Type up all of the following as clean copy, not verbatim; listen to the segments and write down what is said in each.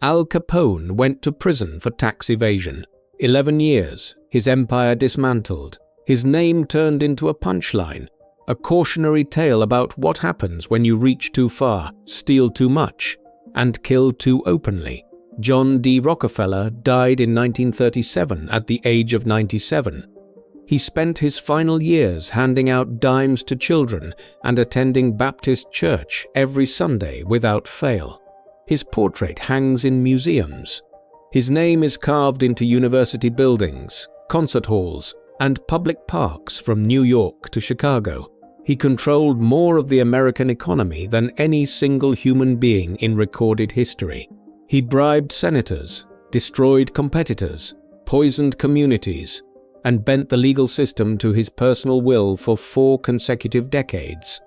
Al Capone went to prison for tax evasion. 11 years, his empire dismantled, his name turned into a punchline, a cautionary tale about what happens when you reach too far, steal too much, and kill too openly. John D. Rockefeller died in 1937 at the age of 97. He spent his final years handing out dimes to children and attending Baptist church every Sunday without fail. His portrait hangs in museums. His name is carved into university buildings, concert halls, and public parks from New York to Chicago. He controlled more of the American economy than any single human being in recorded history. He bribed senators, destroyed competitors, poisoned communities, and bent the legal system to his personal will for 4 consecutive decades.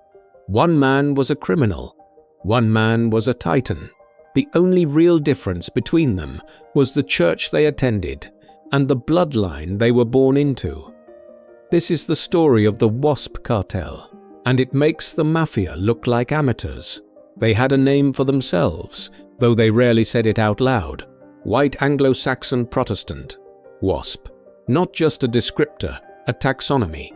One man was a criminal. One man was a titan. The only real difference between them was the church they attended and the bloodline they were born into. This is the story of the WASP Cartel, and it makes the Mafia look like amateurs. They had a name for themselves, though they rarely said it out loud. White Anglo-Saxon Protestant, WASP. Not just a descriptor, a taxonomy,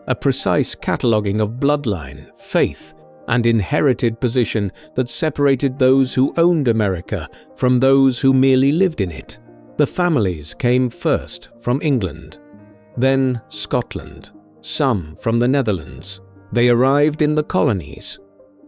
a precise cataloguing of bloodline, faith, and inherited position that separated those who owned America from those who merely lived in it. The families came first from England, then Scotland, some from the Netherlands. They arrived in the colonies.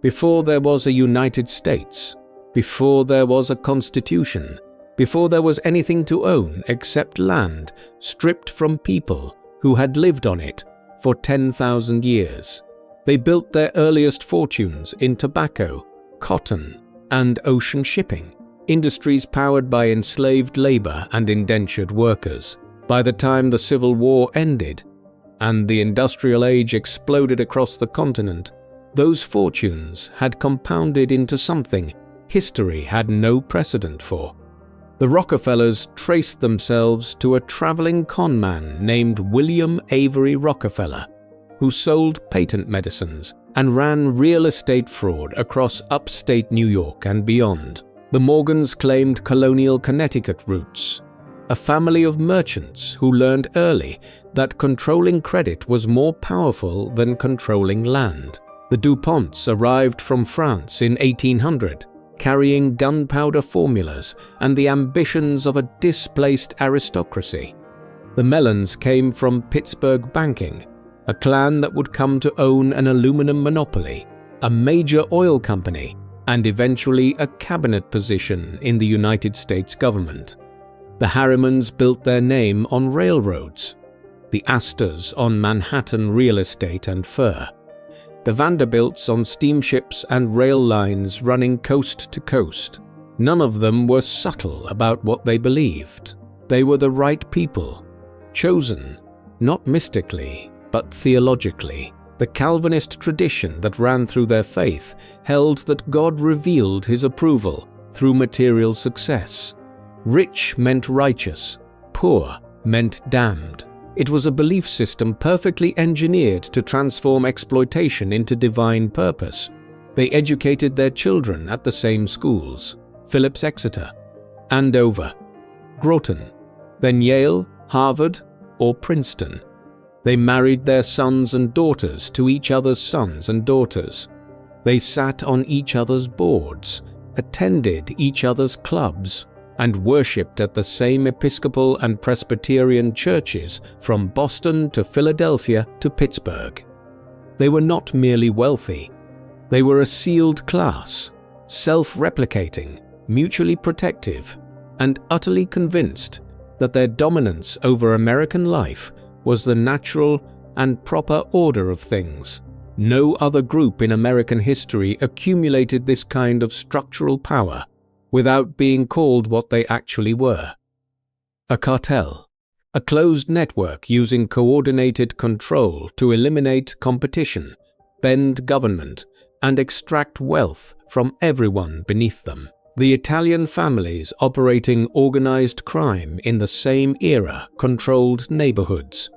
Before there was a United States, before there was a constitution, before there was anything to own except land stripped from people who had lived on it for 10,000 years. They built their earliest fortunes in tobacco, cotton, and ocean shipping, industries powered by enslaved labor and indentured workers. By the time the Civil War ended and the Industrial Age exploded across the continent, those fortunes had compounded into something history had no precedent for. The Rockefellers traced themselves to a traveling conman named William Avery Rockefeller, who sold patent medicines and ran real estate fraud across upstate New York and beyond. The Morgans claimed colonial Connecticut roots, a family of merchants who learned early that controlling credit was more powerful than controlling land. The DuPonts arrived from France in 1800, carrying gunpowder formulas and the ambitions of a displaced aristocracy. The Mellons came from Pittsburgh banking, a clan that would come to own an aluminum monopoly, a major oil company, and eventually a cabinet position in the United States government. The Harrimans built their name on railroads, the Astors on Manhattan real estate and fur, the Vanderbilts on steamships and rail lines running coast to coast. None of them were subtle about what they believed. They were the right people, chosen, not mystically, but theologically. The Calvinist tradition that ran through their faith held that God revealed his approval through material success. Rich meant righteous, poor meant damned. It was a belief system perfectly engineered to transform exploitation into divine purpose. They educated their children at the same schools: Phillips Exeter, Andover, Groton, then Yale, Harvard, or Princeton. They married their sons and daughters to each other's sons and daughters. They sat on each other's boards, attended each other's clubs, and worshipped at the same Episcopal and Presbyterian churches from Boston to Philadelphia to Pittsburgh. They were not merely wealthy. They were a sealed class, self-replicating, mutually protective, and utterly convinced that their dominance over American life was the natural and proper order of things. No other group in American history accumulated this kind of structural power without being called what they actually were: a cartel, a closed network using coordinated control to eliminate competition, bend government, and extract wealth from everyone beneath them. The Italian families operating organized crime in the same era controlled neighborhoods.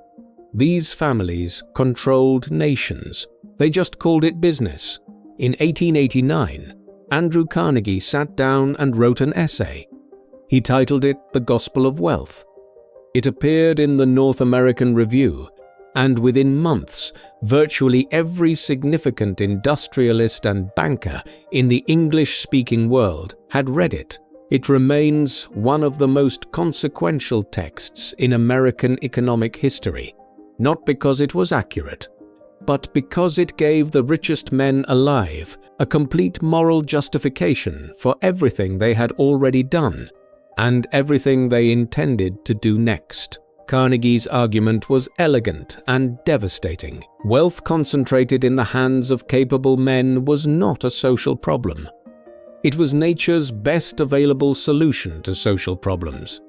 These families controlled nations. They just called it business. In 1889, Andrew Carnegie sat down and wrote an essay, He titled it The Gospel of Wealth. It appeared in the North American Review, and within months, virtually every significant industrialist and banker in the English-speaking world had read it. It remains one of the most consequential texts in American economic history, not because it was accurate, but because it gave the richest men alive a complete moral justification for everything they had already done and everything they intended to do next. Carnegie's argument was elegant and devastating. Wealth concentrated in the hands of capable men was not a social problem. It was nature's best available solution to social problems.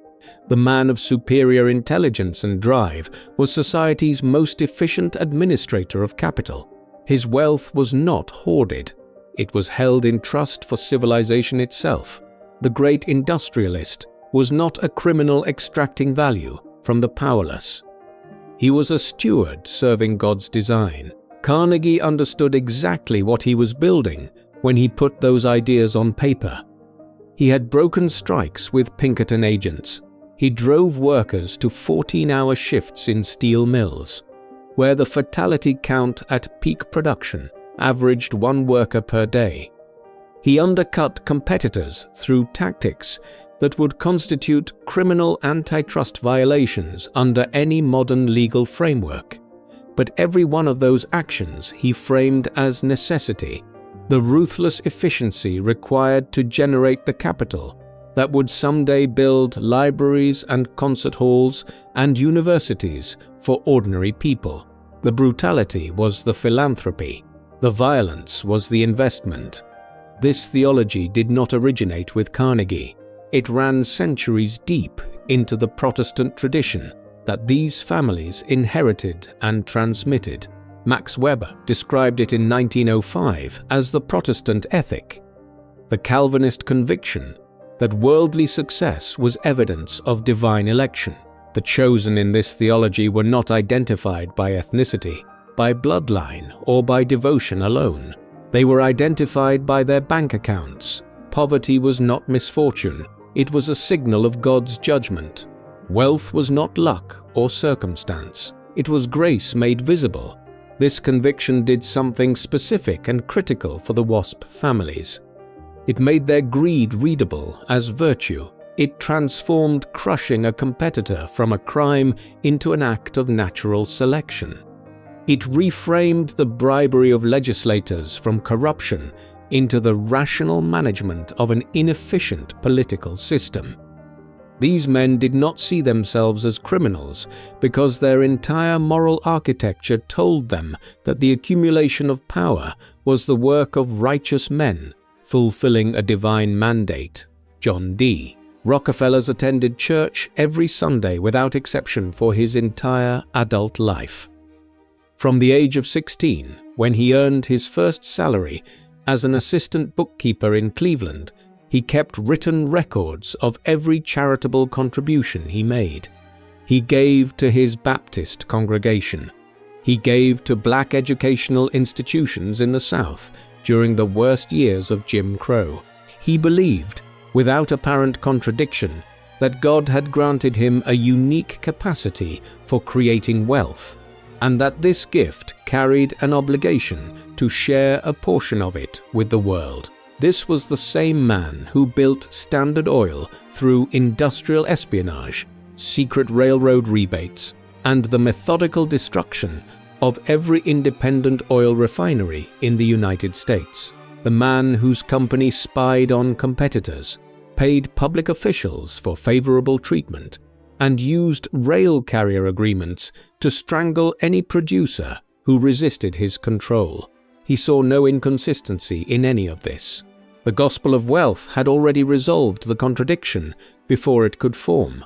The man of superior intelligence and drive was society's most efficient administrator of capital. His wealth was not hoarded. It was held in trust for civilization itself. The great industrialist was not a criminal extracting value from the powerless. He was a steward serving God's design. Carnegie understood exactly what he was building when he put those ideas on paper. He had broken strikes with Pinkerton agents. He drove workers to 14-hour shifts in steel mills, where the fatality count at peak production averaged 1 worker per day. He undercut competitors through tactics that would constitute criminal antitrust violations under any modern legal framework. But every one of those actions he framed as necessity, the ruthless efficiency required to generate the capital that would someday build libraries and concert halls and universities for ordinary people. The brutality was the philanthropy. The violence was the investment. This theology did not originate with Carnegie. It ran centuries deep into the Protestant tradition that these families inherited and transmitted. Max Weber described it in 1905 as the Protestant ethic, the Calvinist conviction that worldly success was evidence of divine election. The chosen in this theology were not identified by ethnicity, by bloodline, or by devotion alone. They were identified by their bank accounts. Poverty was not misfortune, it was a signal of God's judgment. Wealth was not luck or circumstance, it was grace made visible. This conviction did something specific and critical for the WASP families. It made their greed readable as virtue. It transformed crushing a competitor from a crime into an act of natural selection. It reframed the bribery of legislators from corruption into the rational management of an inefficient political system. These men did not see themselves as criminals because their entire moral architecture told them that the accumulation of power was the work of righteous men fulfilling a divine mandate. John D. Rockefellers attended church every Sunday without exception for his entire adult life. From the age of 16, when he earned his first salary as an assistant bookkeeper in Cleveland, he kept written records of every charitable contribution he made. He gave to his Baptist congregation. He gave to black educational institutions in the South during the worst years of Jim Crow. He believed, without apparent contradiction, that God had granted him a unique capacity for creating wealth, and that this gift carried an obligation to share a portion of it with the world. This was the same man who built Standard Oil through industrial espionage, secret railroad rebates, and the methodical destruction of every independent oil refinery in the United States. The man whose company spied on competitors, paid public officials for favorable treatment, and used rail carrier agreements to strangle any producer who resisted his control. He saw no inconsistency in any of this. The gospel of wealth had already resolved the contradiction before it could form.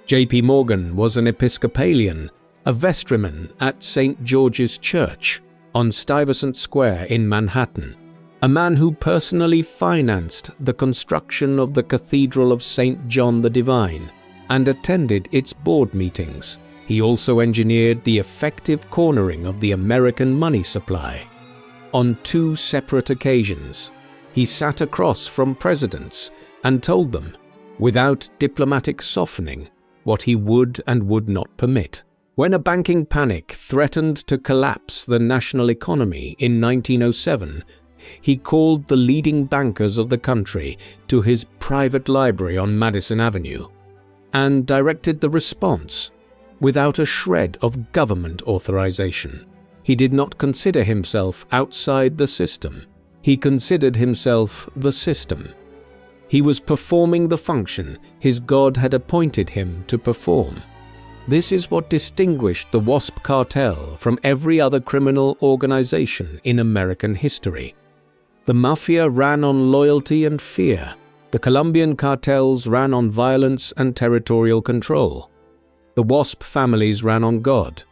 J.P. Morgan was an Episcopalian, a vestryman at St. George's Church on Stuyvesant Square in Manhattan, a man who personally financed the construction of the Cathedral of St. John the Divine and attended its board meetings. He also engineered the effective cornering of the American money supply. On 2 separate occasions, he sat across from presidents and told them, without diplomatic softening what he would and would not permit. When a banking panic threatened to collapse the national economy in 1907, he called the leading bankers of the country to his private library on Madison Avenue and directed the response without a shred of government authorization. He did not consider himself outside the system. He considered himself the system. He was performing the function his God had appointed him to perform. This is what distinguished the WASP Cartel from every other criminal organization in American history. The Mafia ran on loyalty and fear. The Colombian cartels ran on violence and territorial control. The WASP families ran on God.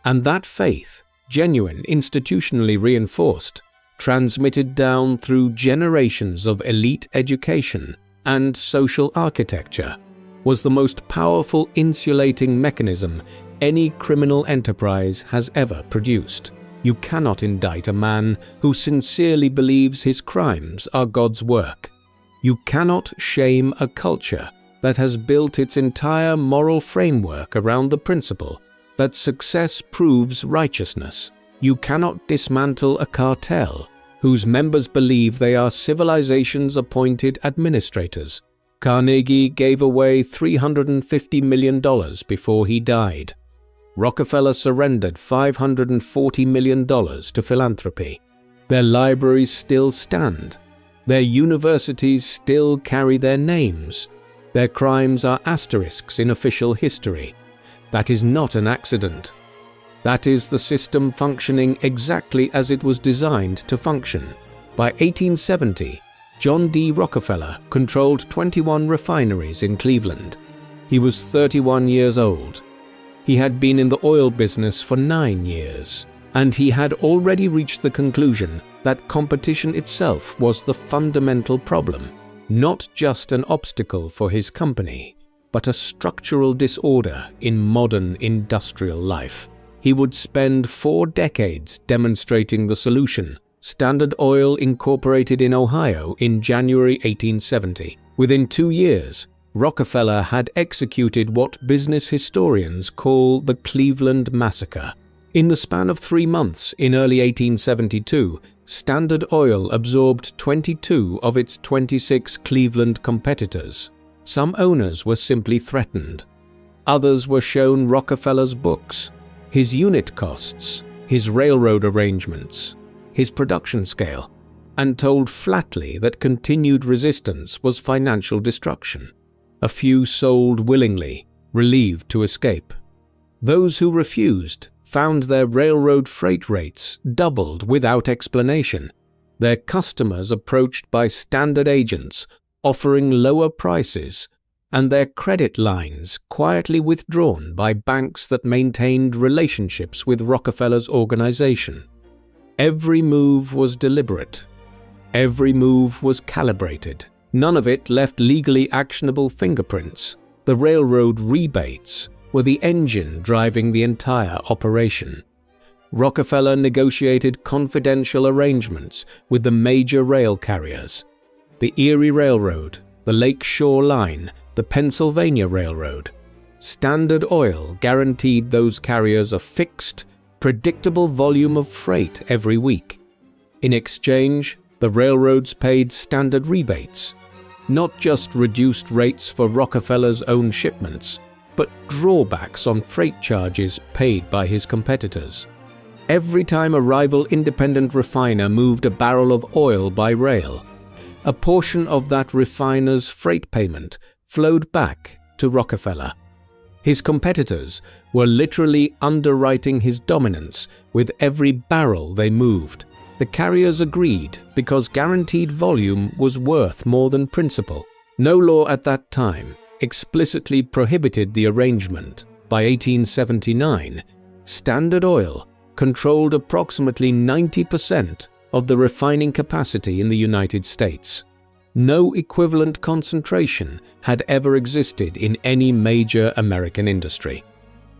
And that faith, genuine, institutionally reinforced, transmitted down through generations of elite education and social architecture, was the most powerful insulating mechanism any criminal enterprise has ever produced. You cannot indict a man who sincerely believes his crimes are God's work. You cannot shame a culture that has built its entire moral framework around the principle that success proves righteousness. You cannot dismantle a cartel whose members believe they are civilization's appointed administrators. Carnegie gave away $350 million before he died. Rockefeller surrendered $540 million to philanthropy. Their libraries still stand. Their universities still carry their names. Their crimes are asterisks in official history. That is not an accident. That is the system functioning exactly as it was designed to function. By 1870, John D. Rockefeller controlled 21 refineries in Cleveland. He was 31 years old. He had been in the oil business for 9 years, and he had already reached the conclusion that competition itself was the fundamental problem, not just an obstacle for his company, but a structural disorder in modern industrial life. He would spend 4 decades demonstrating the solution. Standard Oil incorporated in Ohio in January 1870. Within 2 years, Rockefeller had executed what business historians call the Cleveland Massacre. In the span of 3 months in early 1872, Standard Oil absorbed 22 of its 26 Cleveland competitors. Some owners were simply threatened. Others were shown Rockefeller's books, his unit costs, his railroad arrangements, his production scale, and told flatly that continued resistance was financial destruction. A few sold willingly, relieved to escape. Those who refused found their railroad freight rates doubled without explanation, their customers approached by standard agents offering lower prices, and their credit lines quietly withdrawn by banks that maintained relationships with Rockefeller's organization. Every move was deliberate. Every move was calibrated. None of it left legally actionable fingerprints. The railroad rebates were the engine driving the entire operation. Rockefeller negotiated confidential arrangements with the major rail carriers. The Erie Railroad, the Lake Shore Line, the Pennsylvania Railroad. Standard Oil guaranteed those carriers a fixed, predictable volume of freight every week. In exchange, the railroads paid standard rebates, not just reduced rates for Rockefeller's own shipments, but drawbacks on freight charges paid by his competitors. Every time a rival independent refiner moved a barrel of oil by rail, a portion of that refiner's freight payment flowed back to Rockefeller. His competitors were literally underwriting his dominance with every barrel they moved. The carriers agreed because guaranteed volume was worth more than principal. No law at that time explicitly prohibited the arrangement. By 1879, Standard Oil controlled approximately 90% of the refining capacity in the United States. No equivalent concentration had ever existed in any major American industry.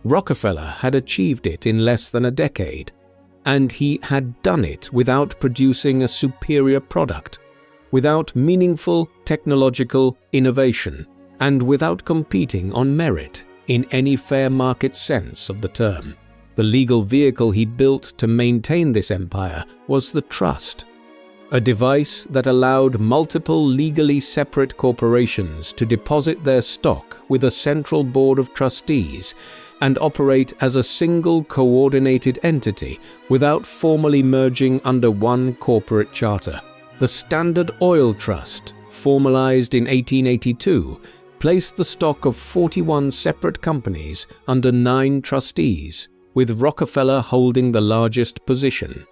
Rockefeller had achieved it in less than a decade, and he had done it without producing a superior product, without meaningful technological innovation, and without competing on merit in any fair market sense of the term. The legal vehicle he built to maintain this empire was the trust, a device that allowed multiple legally separate corporations to deposit their stock with a central board of trustees and operate as a single coordinated entity without formally merging under one corporate charter. The Standard Oil Trust, formalized in 1882, placed the stock of 41 separate companies under 9 trustees, with Rockefeller holding the largest position.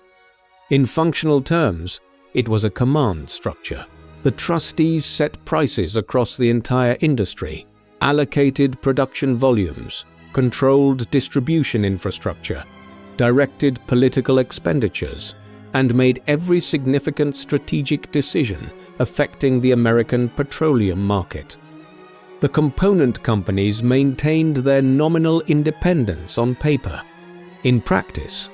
In functional terms, it was a command structure. The trustees set prices across the entire industry, allocated production volumes, controlled distribution infrastructure, directed political expenditures, and made every significant strategic decision affecting the American petroleum market. The component companies maintained their nominal independence on paper. In practice,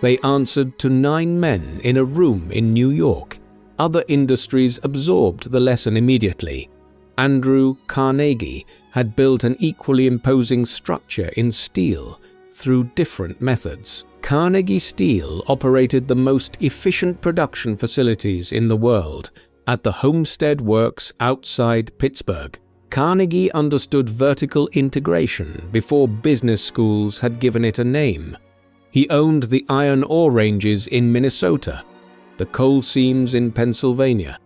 they answered to 9 men in a room in New York. Other industries absorbed the lesson immediately. Andrew Carnegie had built an equally imposing structure in steel through different methods. Carnegie Steel operated the most efficient production facilities in the world at the Homestead Works outside Pittsburgh. Carnegie understood vertical integration before business schools had given it a name. He owned the iron ore ranges in Minnesota, the coal seams in Pennsylvania,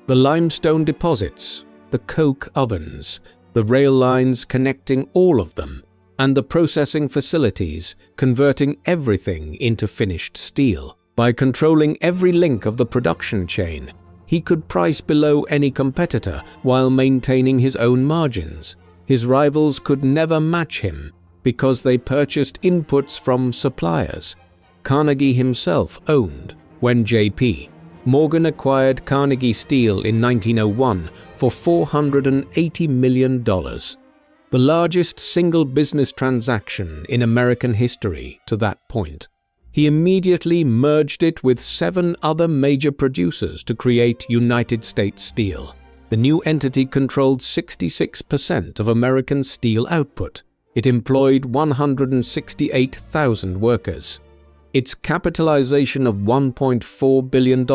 the limestone deposits, the coke ovens, the rail lines connecting all of them, and the processing facilities converting everything into finished steel. By controlling every link of the production chain, he could price below any competitor while maintaining his own margins. His rivals could never match him because they purchased inputs from suppliers. Carnegie himself owned when J.P. Morgan acquired Carnegie Steel in 1901 for $480 million, the largest single business transaction in American history to that point. He immediately merged it with 7 other major producers to create United States Steel. The new entity controlled 66% of American steel output. It employed 168,000 workers. Its capitalization of $1.4 billion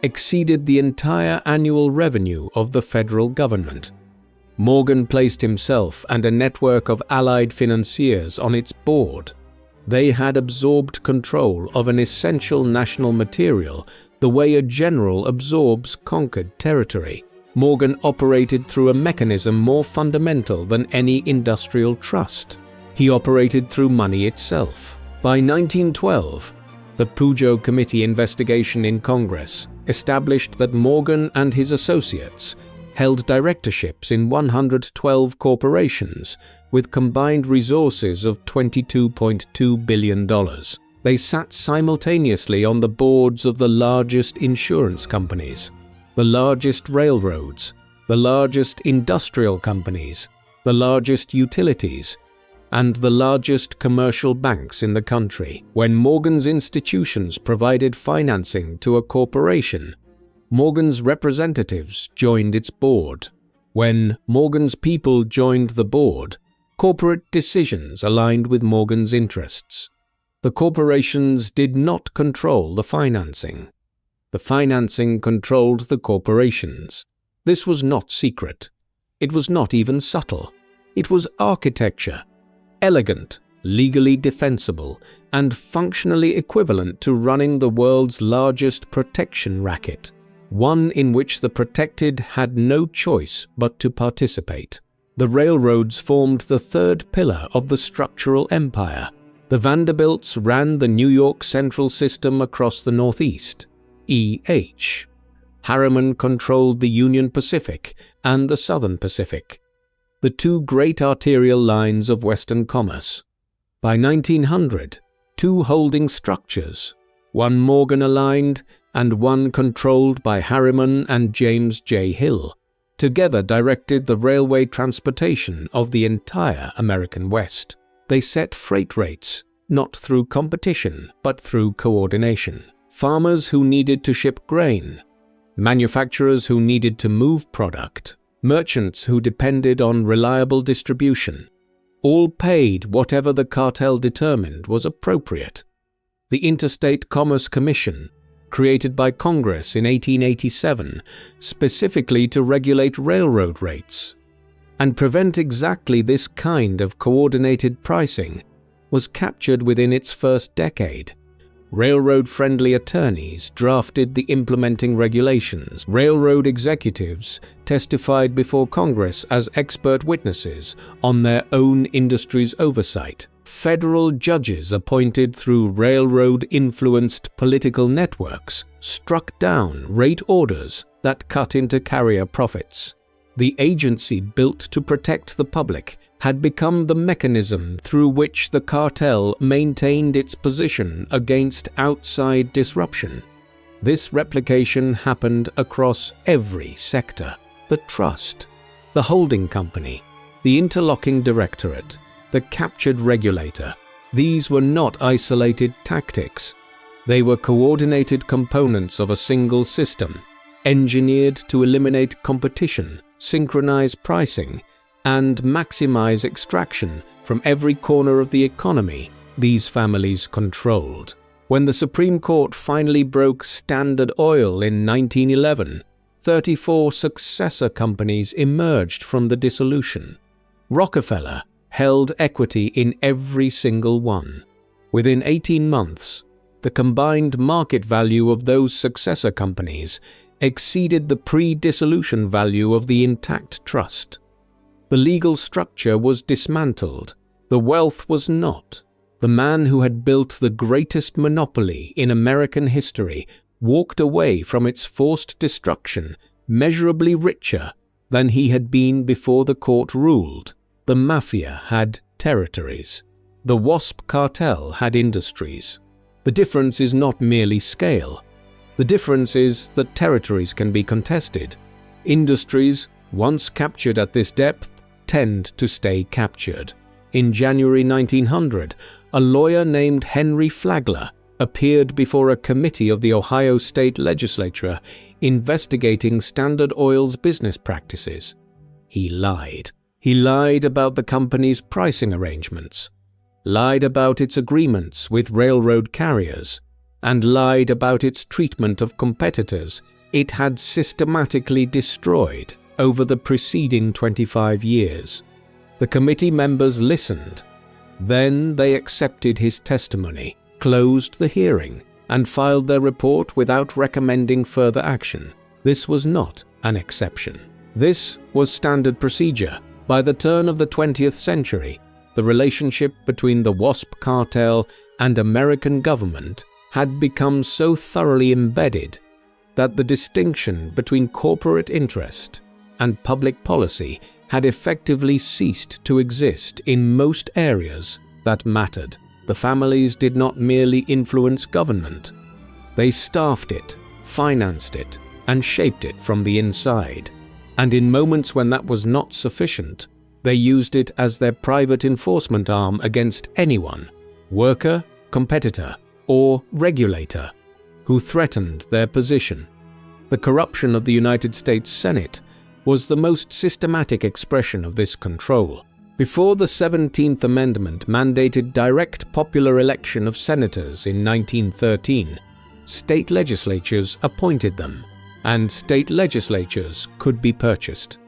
exceeded the entire annual revenue of the federal government. Morgan placed himself and a network of allied financiers on its board. They had absorbed control of an essential national material the way a general absorbs conquered territory. Morgan operated through a mechanism more fundamental than any industrial trust. He operated through money itself. By 1912, the Pujo Committee investigation in Congress established that Morgan and his associates held directorships in 112 corporations with combined resources of $22.2 billion. They sat simultaneously on the boards of the largest insurance companies, the largest railroads, the largest industrial companies, the largest utilities, and the largest commercial banks in the country. When Morgan's institutions provided financing to a corporation, Morgan's representatives joined its board. When Morgan's people joined the board, corporate decisions aligned with Morgan's interests. The corporations did not control the financing. The financing controlled the corporations. This was not secret. It was not even subtle. It was architecture, elegant, legally defensible, and functionally equivalent to running the world's largest protection racket, one in which the protected had no choice but to participate. The railroads formed the third pillar of the structural empire. The Vanderbilts ran the New York Central System across the Northeast, E.H. Harriman controlled the Union Pacific and the Southern Pacific, the 2 great arterial lines of Western commerce. By 1900, 2 holding structures, one Morgan-aligned and one controlled by Harriman and James J. Hill, together directed the railway transportation of the entire American West. They set freight rates, not through competition, but through coordination. Farmers who needed to ship grain, manufacturers who needed to move product, merchants who depended on reliable distribution, all paid whatever the cartel determined was appropriate. The Interstate Commerce Commission, created by Congress in 1887 specifically to regulate railroad rates and prevent exactly this kind of coordinated pricing, was captured within its first decade. Railroad-friendly attorneys drafted the implementing regulations. Railroad executives testified before Congress as expert witnesses on their own industry's oversight. Federal judges appointed through railroad-influenced political networks struck down rate orders that cut into carrier profits. The agency built to protect the public had become the mechanism through which the cartel maintained its position against outside disruption. This replication happened across every sector: the trust, the holding company, the interlocking directorate, the captured regulator. These were not isolated tactics. They were coordinated components of a single system, engineered to eliminate competition, synchronize pricing, and maximize extraction from every corner of the economy these families controlled. When the Supreme Court finally broke Standard Oil in 1911, 34 successor companies emerged from the dissolution. Rockefeller held equity in every single one. Within 18 months, the combined market value of those successor companies exceeded the pre-dissolution value of the intact trust. The legal structure was dismantled. The wealth was not. The man who had built the greatest monopoly in American history walked away from its forced destruction measurably richer than he had been before the court ruled. The Mafia had territories. The WASP Cartel had industries. The difference is not merely scale. The difference is that territories can be contested. Industries, once captured at this depth, tend to stay captured. In January 1900, a lawyer named Henry Flagler appeared before a committee of the Ohio State Legislature investigating Standard Oil's business practices. He lied. He lied about the company's pricing arrangements, lied about its agreements with railroad carriers, and lied about its treatment of competitors it had systematically destroyed over the preceding 25 years. The committee members listened. Then they accepted his testimony, closed the hearing, and filed their report without recommending further action. This was not an exception. This was standard procedure. By the turn of the 20th century, the relationship between the WASP cartel and American government had become so thoroughly embedded that the distinction between corporate interest and public policy had effectively ceased to exist in most areas that mattered. The families did not merely influence government. They staffed it, financed it, and shaped it from the inside. And in moments when that was not sufficient, they used it as their private enforcement arm against anyone, worker, competitor, or regulator, who threatened their position. The corruption of the United States Senate was the most systematic expression of this control. Before the 17th Amendment mandated direct popular election of senators in 1913, state legislatures appointed them, and state legislatures could be purchased.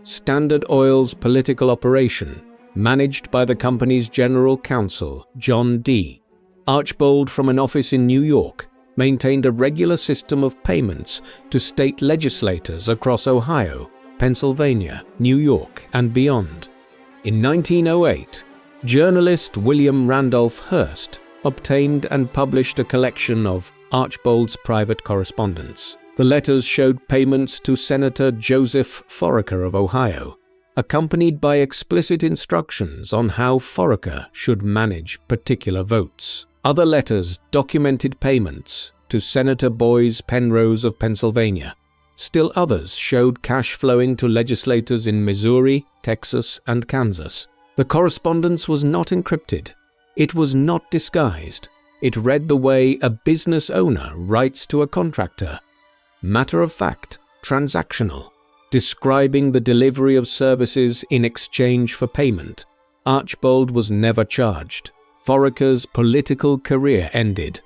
Standard Oil's political operation, managed by the company's general counsel, John D. Archbold from an office in New York, maintained a regular system of payments to state legislators across Ohio, Pennsylvania, New York, and beyond. In 1908, journalist William Randolph Hearst obtained and published a collection of Archbold's private correspondence. The letters showed payments to Senator Joseph Foraker of Ohio, accompanied by explicit instructions on how Foraker should manage particular votes. Other letters documented payments to Senator Boys Penrose of Pennsylvania. Still others showed cash flowing to legislators in Missouri, Texas, and Kansas. The correspondence was not encrypted. It was not disguised. It read the way a business owner writes to a contractor. Matter of fact, transactional. describing the delivery of services in exchange for payment. Archbold was never charged. Foraker's political career ended.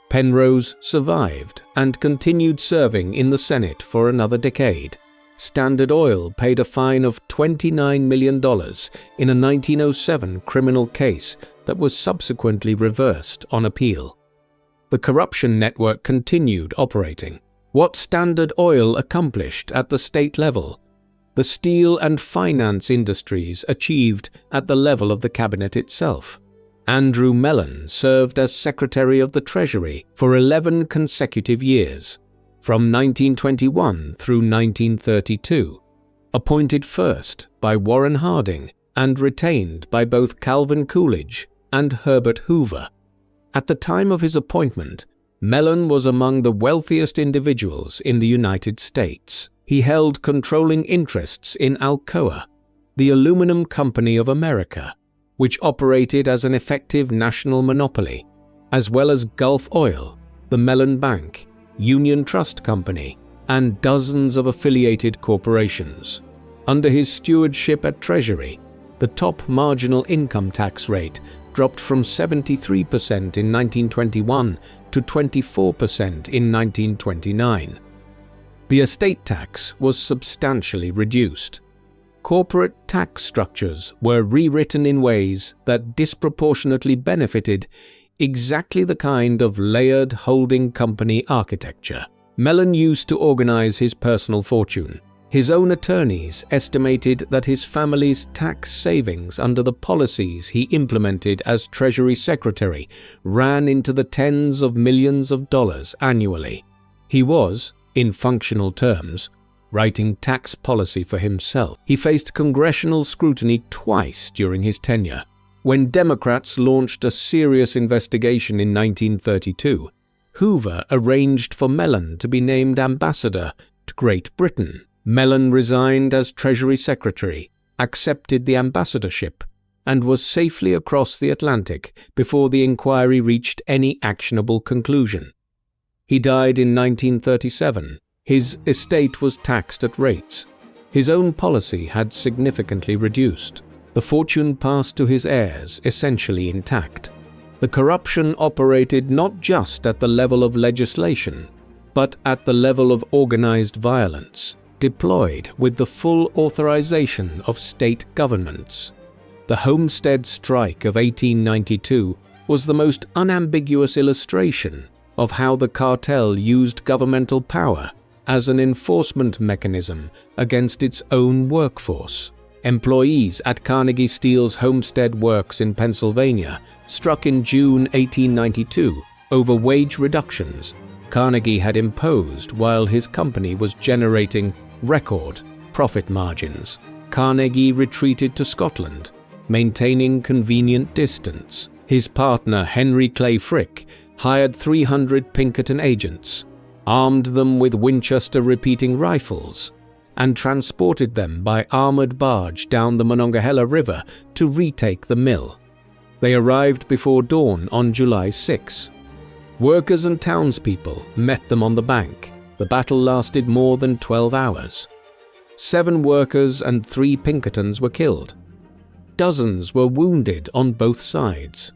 Penrose survived and continued serving in the Senate for another decade. Standard Oil paid a fine of $29 million in a 1907 criminal case that was subsequently reversed on appeal. The corruption network continued operating. What Standard Oil accomplished at the state level, the steel and finance industries achieved at the level of the cabinet itself. Andrew Mellon served as Secretary of the Treasury for 11 consecutive years, from 1921 through 1932, appointed first by Warren Harding and retained by both Calvin Coolidge and Herbert Hoover. At the time of his appointment, Mellon was among the wealthiest individuals in the United States. He held controlling interests in Alcoa, the aluminum company of America, which operated as an effective national monopoly, as well as Gulf Oil, the Mellon Bank, Union Trust Company, and dozens of affiliated corporations. Under his stewardship at Treasury, the top marginal income tax rate dropped from 73% in 1921 to 24% in 1929. The estate tax was substantially reduced. Corporate tax structures were rewritten in ways that disproportionately benefited exactly the kind of layered holding company architecture. Mellon used to organize his personal fortune. His own attorneys estimated that his family's tax savings under the policies he implemented as Treasury Secretary ran into the tens of millions of dollars annually. He was, in functional terms, writing tax policy for himself. He faced congressional scrutiny twice during his tenure. When Democrats launched a serious investigation in 1932, Hoover arranged for Mellon to be named ambassador to Great Britain. Mellon resigned as Treasury Secretary, accepted the ambassadorship, and was safely across the Atlantic before the inquiry reached any actionable conclusion. He died in 1937. His estate was taxed at rates. His own policy had significantly reduced. The fortune passed to his heirs essentially intact. The corruption operated not just at the level of legislation, but at the level of organized violence, deployed with the full authorization of state governments. The Homestead Strike of 1892 was the most unambiguous illustration of how the cartel used governmental power as an enforcement mechanism against its own workforce. Employees at Carnegie Steel's Homestead Works in Pennsylvania struck in June 1892 over wage reductions Carnegie had imposed while his company was generating record profit margins. Carnegie retreated to Scotland, maintaining convenient distance. His partner Henry Clay Frick hired 300 Pinkerton agents, armed them with Winchester repeating rifles, and transported them by armored barge down the Monongahela River to retake the mill. They arrived before dawn on July 6. Workers and townspeople met them on the bank. The battle lasted more than 12 hours. 7 workers and 3 Pinkertons were killed. Dozens were wounded on both sides.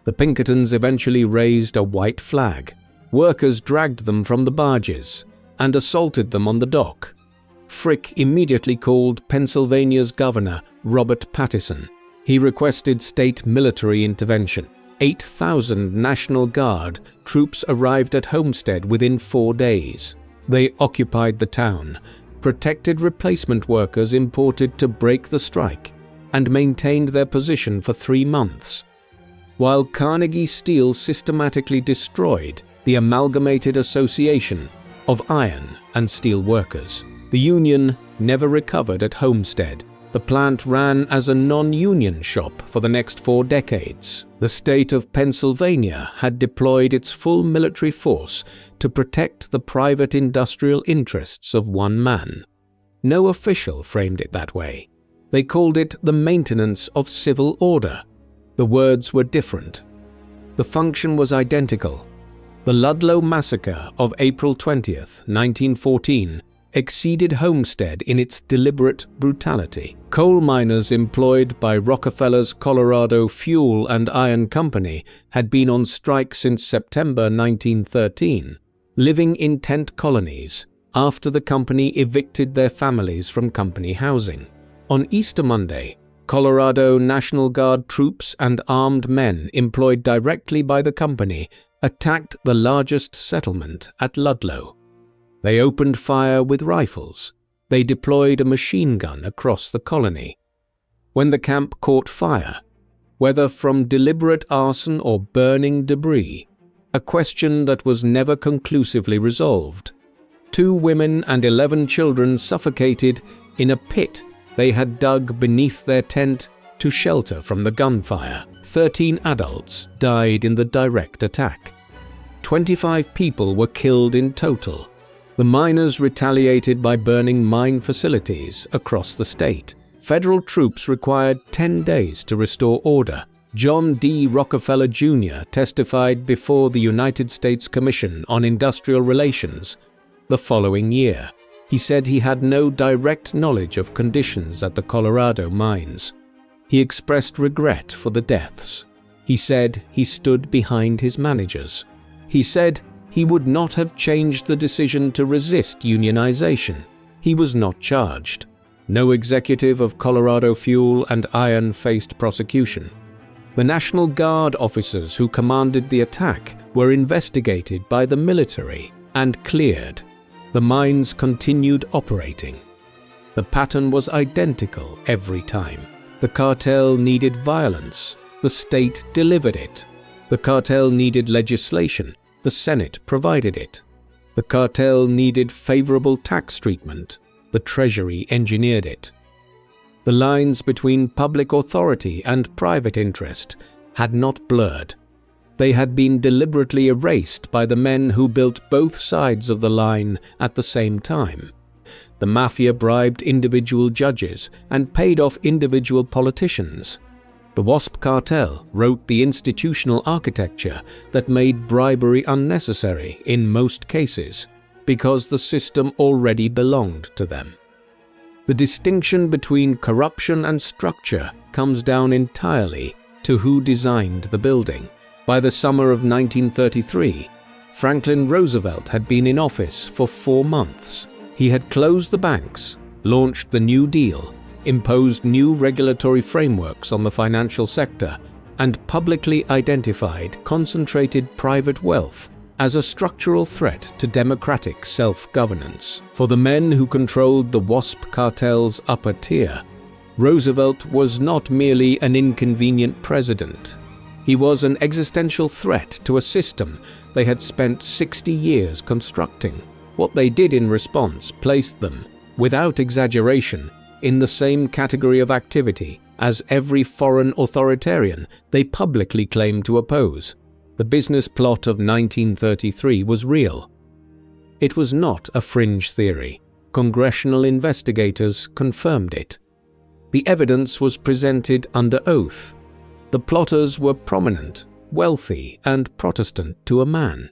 The Pinkertons eventually raised a white flag. Workers dragged them from the barges and assaulted them on the dock. Frick immediately called Pennsylvania's governor, Robert Pattison. He requested state military intervention. 8,000 National Guard troops arrived at Homestead within 4 days. They occupied the town, protected replacement workers imported to break the strike, and maintained their position for 3 months, while Carnegie Steel systematically destroyed the Amalgamated Association of Iron and Steel Workers. The union never recovered at Homestead. The plant ran as a non-union shop for the next 4 decades. The state of Pennsylvania had deployed its full military force to protect the private industrial interests of one man. No official framed it that way. They called it the maintenance of civil order. The words were different. The function was identical. The Ludlow Massacre of April 20th, 1914 exceeded Homestead in its deliberate brutality. Coal miners employed by Rockefellers' Colorado Fuel and Iron Company had been on strike since September 1913, living in tent colonies after the company evicted their families from company housing. On Easter Monday, Colorado National Guard troops and armed men employed directly by the company attacked the largest settlement at Ludlow. They opened fire with rifles. They deployed a machine gun across the colony. When the camp caught fire, whether from deliberate arson or burning debris, a question that was never conclusively resolved, 2 women and 11 children suffocated in a pit they had dug beneath their tent to shelter from the gunfire. 13 adults died in the direct attack. 25 people were killed in total. The miners retaliated by burning mine facilities across the state. Federal troops required 10 days to restore order. John D. Rockefeller Jr. testified before the United States Commission on Industrial Relations the following year. He said he had no direct knowledge of conditions at the Colorado mines. He expressed regret for the deaths. He said he stood behind his managers. He said he would not have changed the decision to resist unionization. He was not charged. No executive of Colorado Fuel and Iron faced prosecution. The National Guard officers who commanded the attack were investigated by the military and cleared. The mines continued operating. The pattern was identical every time. The cartel needed violence. The state delivered it. The cartel needed legislation. The Senate provided it. The cartel needed favorable tax treatment. The Treasury engineered it. The lines between public authority and private interest had not blurred. They had been deliberately erased by the men who built both sides of the line at the same time. The Mafia bribed individual judges and paid off individual politicians. The WASP Cartel wrote the institutional architecture that made bribery unnecessary in most cases because the system already belonged to them. The distinction between corruption and structure comes down entirely to who designed the building. By the summer of 1933, Franklin Roosevelt had been in office for 4 months. He had closed the banks, launched the New Deal, imposed new regulatory frameworks on the financial sector, and publicly identified concentrated private wealth as a structural threat to democratic self-governance. For the men who controlled the WASP cartel's upper tier, Roosevelt was not merely an inconvenient president. He was an existential threat to a system they had spent 60 years constructing. What they did in response placed them, without exaggeration, in the same category of activity as every foreign authoritarian they publicly claimed to oppose. The business plot of 1933 was real. It was not a fringe theory. Congressional investigators confirmed it. The evidence was presented under oath. The plotters were prominent, wealthy, and Protestant to a man.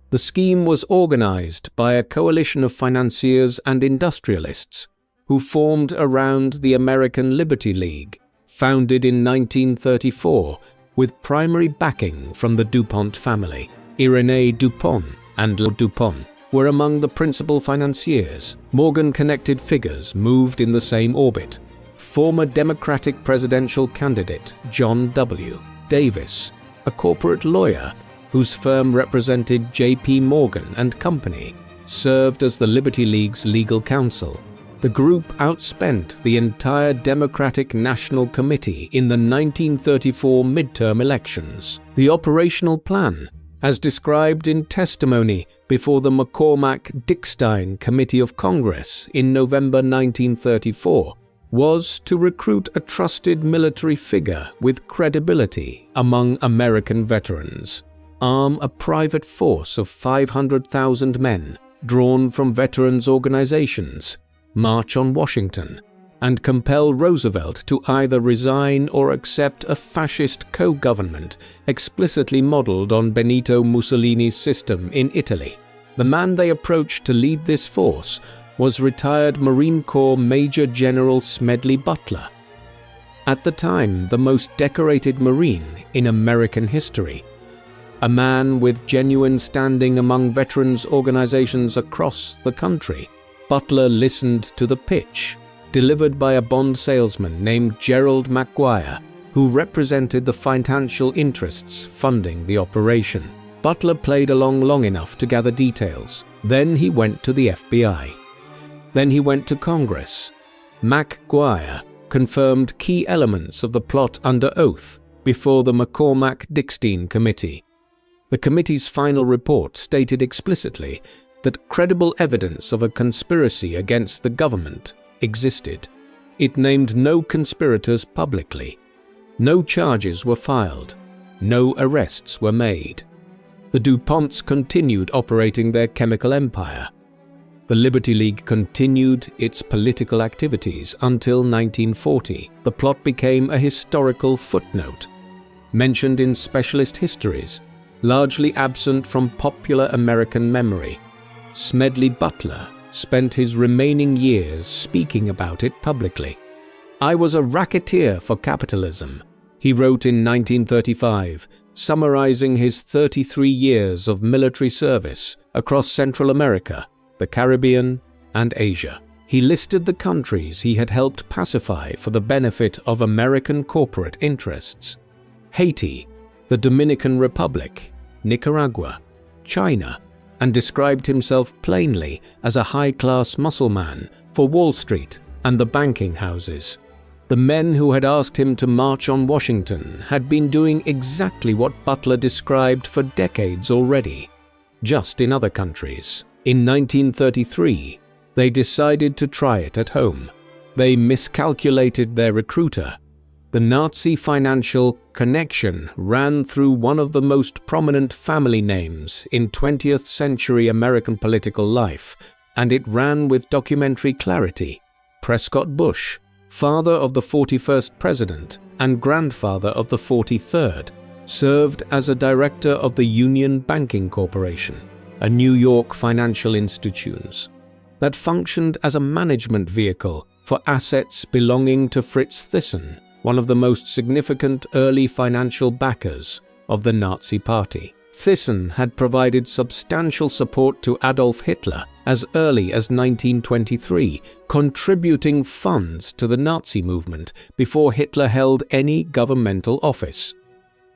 The scheme was organized by a coalition of financiers and industrialists who formed around the American Liberty League, founded in 1934 with primary backing from the DuPont family. Irénée Dupont and Lord Dupont were among the principal financiers. Morgan-connected figures moved in the same orbit. Former Democratic presidential candidate John W. Davis, a corporate lawyer whose firm represented J.P. Morgan and Company, served as the Liberty League's legal counsel. The group outspent the entire Democratic National Committee in the 1934 midterm elections. The operational plan, as described in testimony before the McCormack-Dickstein Committee of Congress in November 1934, was to recruit a trusted military figure with credibility among American veterans, arm a private force of 500,000 men drawn from veterans' organizations, march on Washington, and compel Roosevelt to either resign or accept a fascist co-government explicitly modeled on Benito Mussolini's system in Italy. The man they approached to lead this force was retired Marine Corps Major General Smedley Butler. At the time, the most decorated Marine in American history. A man with genuine standing among veterans organizations across the country, Butler listened to the pitch, delivered by a bond salesman named Gerald McGuire, who represented the financial interests funding the operation. Butler played along long enough to gather details. Then he went to the FBI. Then he went to Congress. McGuire confirmed key elements of the plot under oath before the McCormack-Dickstein Committee. The committee's final report stated explicitly that credible evidence of a conspiracy against the government existed. It named no conspirators publicly. No charges were filed. No arrests were made. The DuPonts continued operating their chemical empire. The Liberty League continued its political activities until 1940. The plot became a historical footnote, mentioned in specialist histories, largely absent from popular American memory. Smedley Butler spent his remaining years speaking about it publicly. "I was a racketeer for capitalism," he wrote in 1935, summarizing his 33 years of military service across Central America, the Caribbean, and Asia. He listed the countries he had helped pacify for the benefit of American corporate interests: Haiti, the Dominican Republic, Nicaragua, China, and described himself plainly as a high-class muscleman for Wall Street and the banking houses. The men who had asked him to march on Washington had been doing exactly what Butler described for decades already, just in other countries. In 1933, they decided to try it at home. They miscalculated their recruiter. The Nazi financial connection ran through one of the most prominent family names in 20th century American political life, and it ran with documentary clarity. Prescott Bush, father of the 41st president and grandfather of the 43rd, served as a director of the Union Banking Corporation, a New York financial institution that functioned as a management vehicle for assets belonging to Fritz Thyssen, one of the most significant early financial backers of the Nazi Party. Thyssen had provided substantial support to Adolf Hitler as early as 1923, contributing funds to the Nazi movement before Hitler held any governmental office.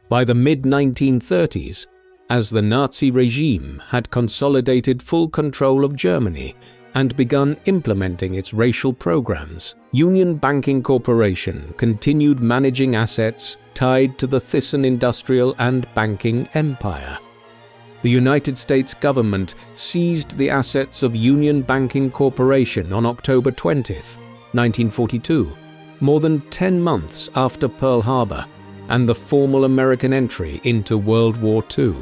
By the mid-1930s, as the Nazi regime had consolidated full control of Germany and begun implementing its racial programs, Union Banking Corporation continued managing assets tied to the Thyssen industrial and banking empire. The United States government seized the assets of Union Banking Corporation on October 20, 1942, more than 10 months after Pearl Harbor and the formal American entry into World War II.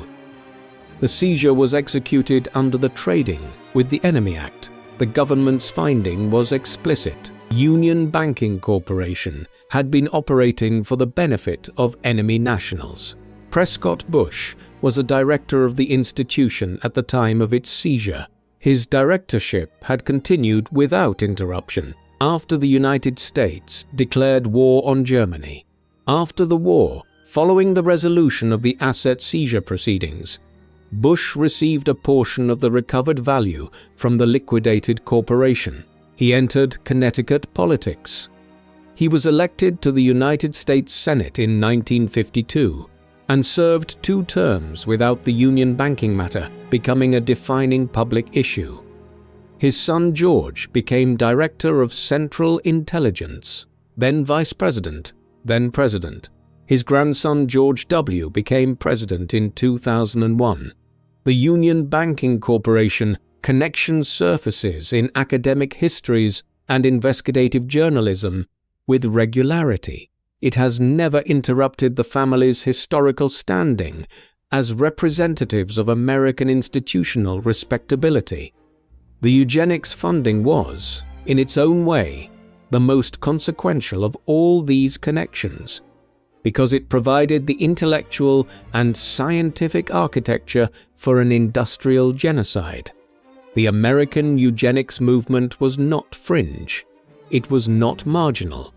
The seizure was executed under the Trading with the Enemy Act. The government's finding was explicit. Union Banking Corporation had been operating for the benefit of enemy nationals. Prescott Bush was a director of the institution at the time of its seizure. His directorship had continued without interruption after the United States declared war on Germany. After the war, following the resolution of the asset seizure proceedings, Bush received a portion of the recovered value from the liquidated corporation. He entered Connecticut politics. He was elected to the United States Senate in 1952 and served 2 terms without the Union banking matter becoming a defining public issue. His son George became Director of Central Intelligence, then Vice President, then President. His grandson George W. became president in 2001. The Union Banking Corporation connection surfaces in academic histories and investigative journalism with regularity. It has never interrupted the family's historical standing as representatives of American institutional respectability. The eugenics funding was, in its own way, the most consequential of all these connections, because it provided the intellectual and scientific architecture for an industrial genocide. The American eugenics movement was not fringe. It was not marginal.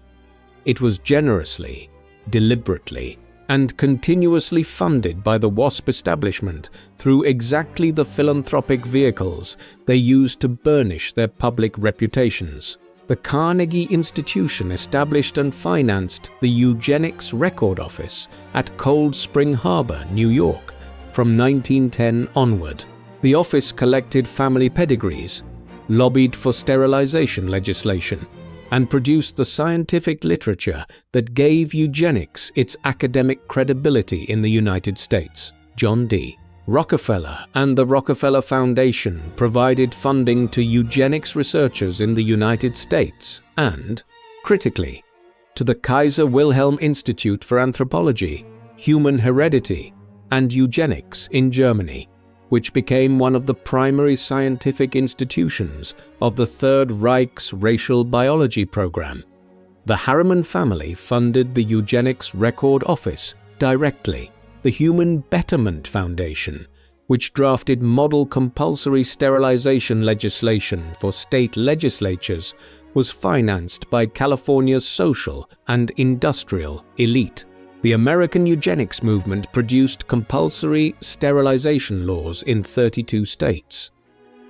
It was generously, deliberately, and continuously funded by the WASP establishment through exactly the philanthropic vehicles they used to burnish their public reputations. The Carnegie Institution established and financed the Eugenics Record Office at Cold Spring Harbor, New York, from 1910 onward. The office collected family pedigrees, lobbied for sterilization legislation, and produced the scientific literature that gave eugenics its academic credibility in the United States. John D. Rockefeller and the Rockefeller Foundation provided funding to eugenics researchers in the United States and, critically, to the Kaiser Wilhelm Institute for Anthropology, Human Heredity, and Eugenics in Germany, which became one of the primary scientific institutions of the Third Reich's racial biology program. The Harriman family funded the Eugenics Record Office directly. The Human Betterment Foundation, which drafted model compulsory sterilization legislation for state legislatures, was financed by California's social and industrial elite. The American eugenics movement produced compulsory sterilization laws in 32 states.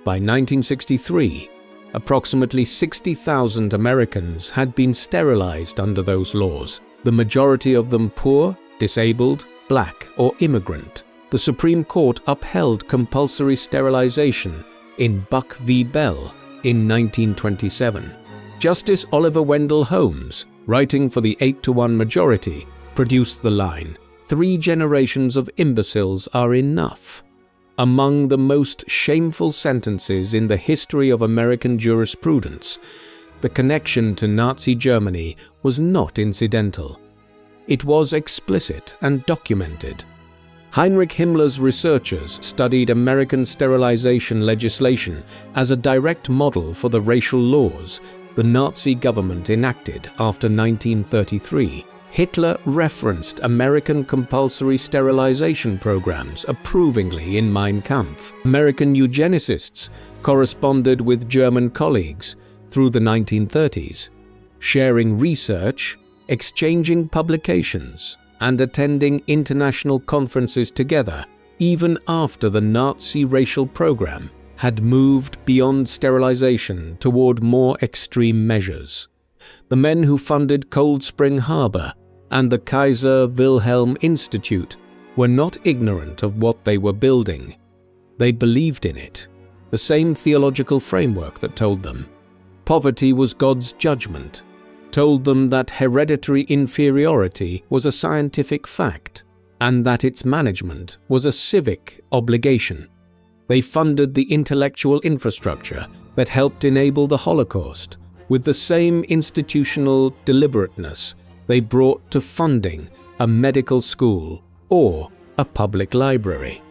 By 1963, approximately 60,000 Americans had been sterilized under those laws, the majority of them poor, disabled, Black, or immigrant. The Supreme Court upheld compulsory sterilization in Buck v. Bell in 1927. Justice Oliver Wendell Holmes, writing for the 8-to-1 majority, produced the line, "3 generations of imbeciles are enough." Among the most shameful sentences in the history of American jurisprudence, the connection to Nazi Germany was not incidental. It was explicit and documented. Heinrich Himmler's researchers studied American sterilization legislation as a direct model for the racial laws the Nazi government enacted after 1933. Hitler referenced American compulsory sterilization programs approvingly in Mein Kampf. American eugenicists corresponded with German colleagues through the 1930s, sharing research, exchanging publications, and attending international conferences together, even after the Nazi racial program had moved beyond sterilization toward more extreme measures. The men who funded Cold Spring Harbor and the Kaiser Wilhelm Institute were not ignorant of what they were building. They believed in it, the same theological framework that told them poverty was God's judgment, told them that hereditary inferiority was a scientific fact, and that its management was a civic obligation. They funded the intellectual infrastructure that helped enable the Holocaust with the same institutional deliberateness they brought to funding a medical school or a public library.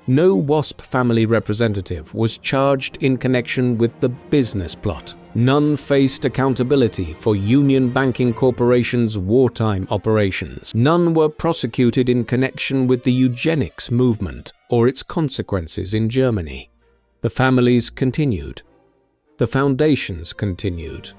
No WASP family representative was charged in connection with the business plot. None faced accountability for Union Banking Corporation's wartime operations. None were prosecuted in connection with the eugenics movement or its consequences in Germany. The families continued. The foundations continued.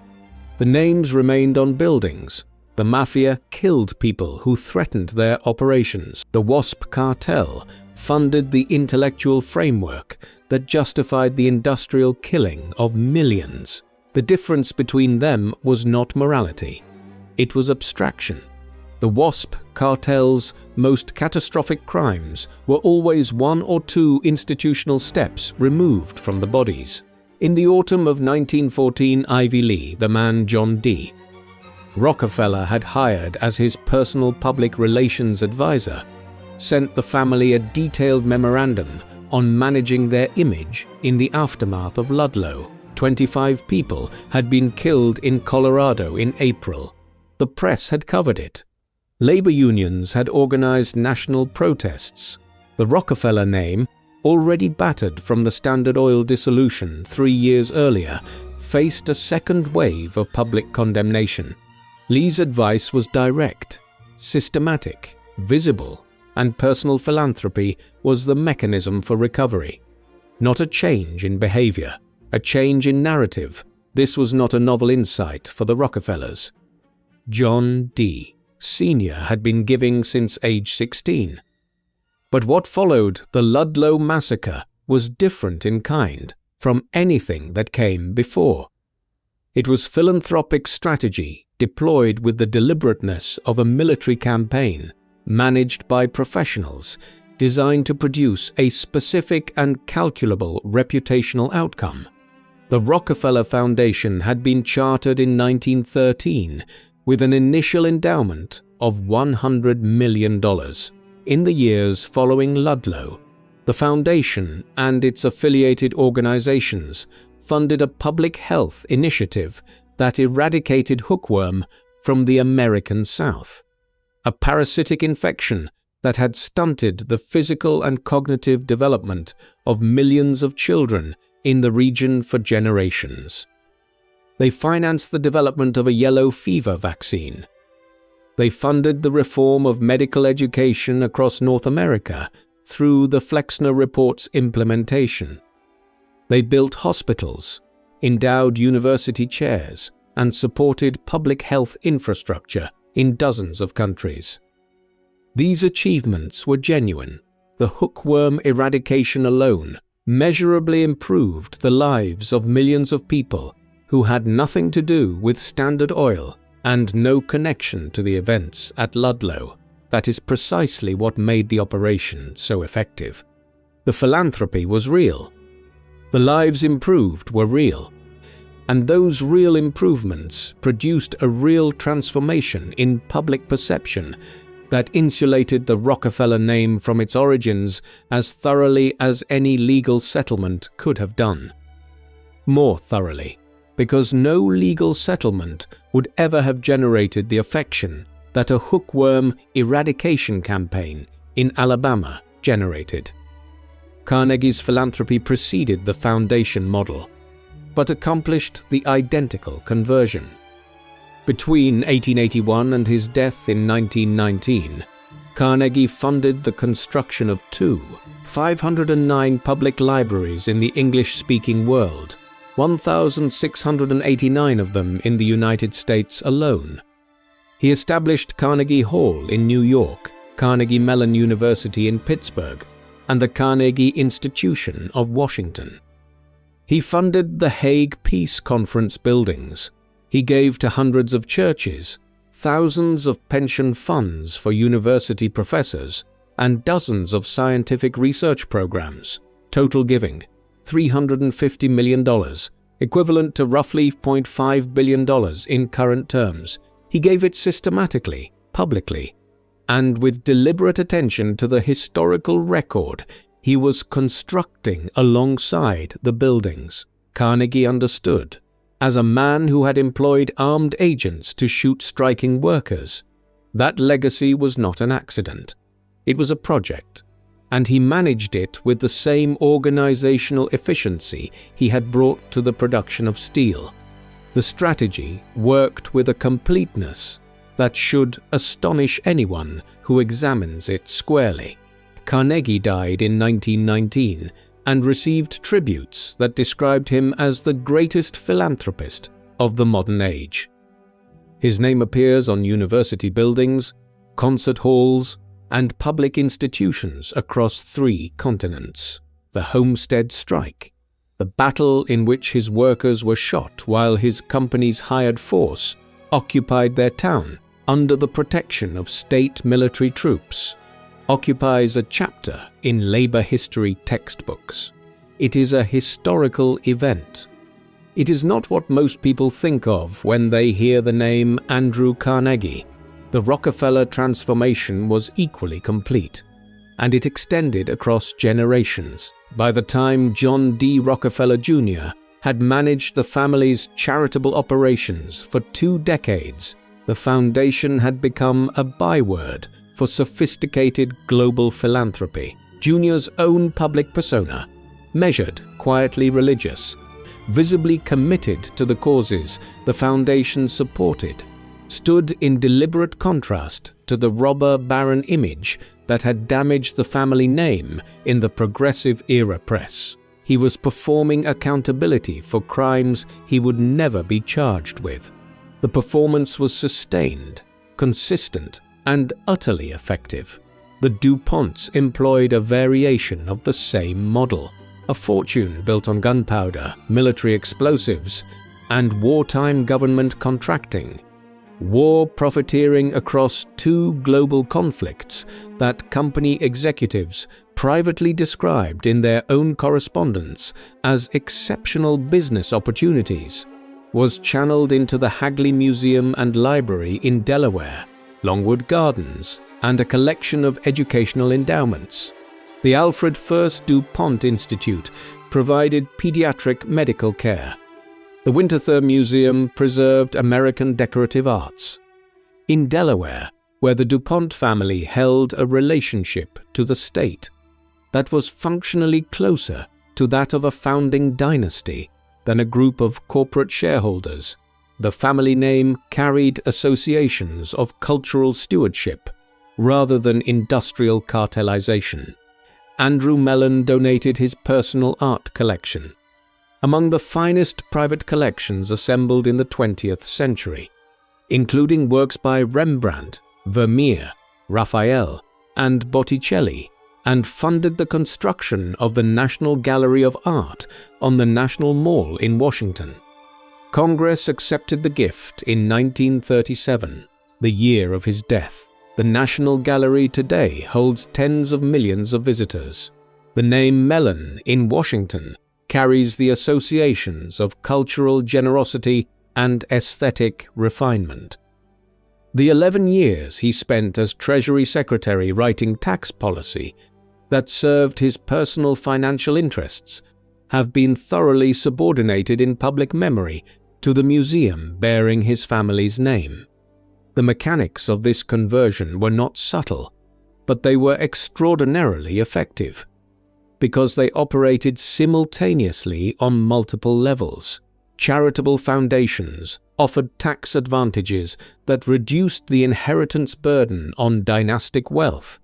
The names remained on buildings. The Mafia killed people who threatened their operations. The WASP Cartel funded the intellectual framework that justified the industrial killing of millions. The difference between them was not morality. It was abstraction. The WASP Cartel's most catastrophic crimes were always 1 or 2 institutional steps removed from the bodies. In the autumn of 1914, Ivy Lee, the man John D. Rockefeller had hired as his personal public relations advisor, sent the family a detailed memorandum on managing their image in the aftermath of Ludlow. 25 people had been killed in Colorado in April. The press had covered it. Labor unions had organized national protests. The Rockefeller name, already battered from the Standard Oil dissolution 3 years earlier, faced a second wave of public condemnation. Lee's advice was direct, systematic, visible, and personal philanthropy was the mechanism for recovery. not a change in behavior, a change in narrative. This was not a novel insight for the Rockefellers. John D. Sr. had been giving since age 16. But what followed the Ludlow massacre was different in kind from anything that came before. It was philanthropic strategy deployed with the deliberateness of a military campaign managed by professionals designed to produce a specific and calculable reputational outcome. The Rockefeller Foundation had been chartered in 1913 with an initial endowment of $100 million. In the years following Ludlow, the foundation and its affiliated organizations funded a public health initiative that eradicated hookworm from the American South, a parasitic infection that had stunted the physical and cognitive development of millions of children in the region for generations. They financed the development of a yellow fever vaccine. They funded the reform of medical education across North America through the Flexner Report's implementation. They built hospitals, endowed university chairs, and supported public health infrastructure in dozens of countries. These achievements were genuine. The hookworm eradication alone measurably improved the lives of millions of people who had nothing to do with Standard Oil and no connection to the events at Ludlow. That is precisely what made the operation so effective. The philanthropy was real. The lives improved were real. And those real improvements produced a real transformation in public perception that insulated the Rockefeller name from its origins as thoroughly as any legal settlement could have done. More thoroughly, because no legal settlement would ever have generated the affection that a hookworm eradication campaign in Alabama generated. Carnegie's philanthropy preceded the foundation model, but accomplished the identical conversion. Between 1881 and his death in 1919, Carnegie funded the construction of 509 public libraries in the English-speaking world, 1,689 of them in the United States alone. He established Carnegie Hall in New York, Carnegie Mellon University in Pittsburgh, and the Carnegie Institution of Washington. He funded the Hague Peace Conference buildings. He gave to hundreds of churches, thousands of pension funds for university professors, and dozens of scientific research programs. Total giving, $350 million, equivalent to roughly $0.5 billion in current terms. He gave it systematically, publicly, and with deliberate attention to the historical record he was constructing alongside the buildings. Carnegie understood, as a man who had employed armed agents to shoot striking workers, that legacy was not an accident. It was a project, and he managed it with the same organizational efficiency he had brought to the production of steel. The strategy worked with a completeness that should astonish anyone who examines it squarely. Carnegie died in 1919 and received tributes that described him as the greatest philanthropist of the modern age. His name appears on university buildings, concert halls, and public institutions across 3 continents. The Homestead Strike, the battle in which his workers were shot while his company's hired force occupied their town under the protection of state military troops, occupies a chapter in labor history textbooks. It is a historical event. It is not what most people think of when they hear the name Andrew Carnegie. The Rockefeller transformation was equally complete, and it extended across generations. By the time John D. Rockefeller Jr. had managed the family's charitable operations for 2 decades, the foundation had become a byword for sophisticated global philanthropy. Jr.'s own public persona, measured, quietly religious, visibly committed to the causes the foundation supported, stood in deliberate contrast to the robber baron image that had damaged the family name in the progressive era press. he was performing accountability for crimes he would never be charged with. The performance was sustained, consistent, and utterly effective. The DuPonts employed a variation of the same model, a fortune built on gunpowder, military explosives, and wartime government contracting. War profiteering across two global conflicts that company executives privately described in their own correspondence as exceptional business opportunities was channeled into the Hagley Museum and Library in Delaware, Longwood Gardens, and a collection of educational endowments. The Alfred I DuPont Institute provided pediatric medical care. The Winterthur Museum preserved American decorative arts. In Delaware, where the DuPont family held a relationship to the state that was functionally closer to that of a founding dynasty than a group of corporate shareholders, the family name carried associations of cultural stewardship rather than industrial cartelization. Andrew Mellon donated his personal art collection, among the finest private collections assembled in the 20th century, including works by Rembrandt, Vermeer, Raphael, and Botticelli, and funded the construction of the National Gallery of Art on the National Mall in Washington. Congress accepted the gift in 1937, the year of his death. The National Gallery today holds tens of millions of visitors. The name Mellon in Washington carries the associations of cultural generosity and aesthetic refinement. The 11 years he spent as Treasury Secretary writing tax policy that served his personal financial interests have been thoroughly subordinated in public memory to the museum bearing his family's name. The mechanics of this conversion were not subtle, but they were extraordinarily effective, because they operated simultaneously on multiple levels. Charitable foundations offered tax advantages that reduced the inheritance burden on dynastic wealth,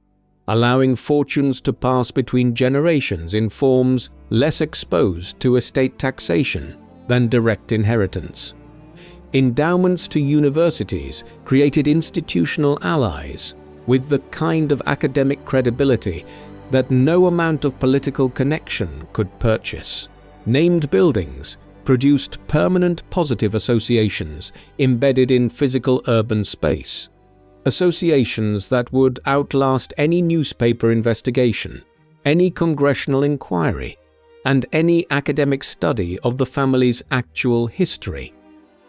allowing fortunes to pass between generations in forms less exposed to estate taxation than direct inheritance. Endowments to universities created institutional allies with the kind of academic credibility that no amount of political connection could purchase. Named buildings produced permanent positive associations embedded in physical urban space, associations that would outlast any newspaper investigation, any congressional inquiry, and any academic study of the family's actual history.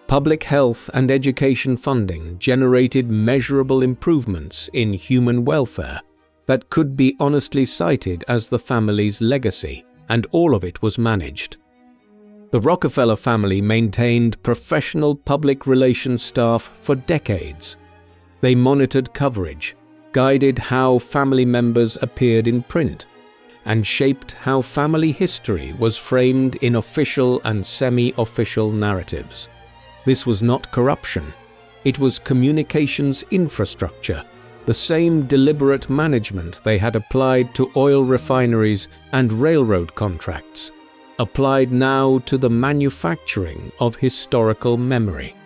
Public health and education funding generated measurable improvements in human welfare that could be honestly cited as the family's legacy, and all of it was managed. The Rockefeller family maintained professional public relations staff for decades. They monitored coverage, guided how family members appeared in print, and shaped how family history was framed in official and semi-official narratives. This was not corruption. It was communications infrastructure, the same deliberate management they had applied to oil refineries and railroad contracts, applied now to the manufacturing of historical memory.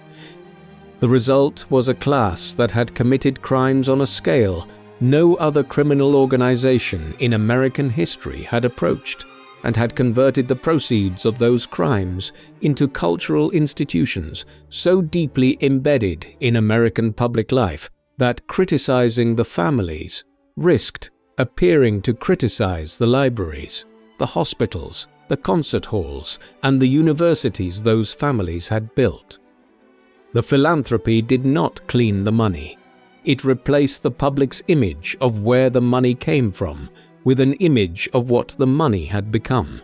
The result was a class that had committed crimes on a scale no other criminal organization in American history had approached, and had converted the proceeds of those crimes into cultural institutions so deeply embedded in American public life that criticizing the families risked appearing to criticize the libraries, the hospitals, the concert halls, and the universities those families had built. The philanthropy did not clean the money. It replaced the public's image of where the money came from with an image of what the money had become.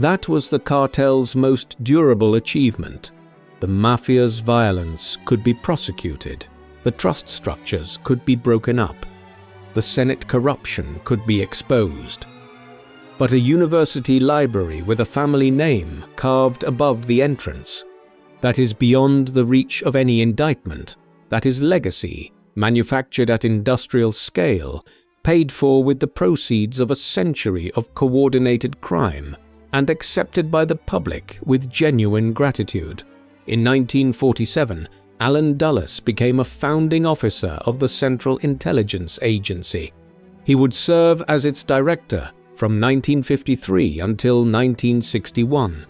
That was the cartel's most durable achievement. The Mafia's violence could be prosecuted. The trust structures could be broken up. The Senate corruption could be exposed. But a university library with a family name carved above the entrance, that is beyond the reach of any indictment, that is legacy, manufactured at industrial scale, paid for with the proceeds of a century of coordinated crime, and accepted by the public with genuine gratitude. In 1947, Allen Dulles became a founding officer of the Central Intelligence Agency. He would serve as its director from 1953 until 1961,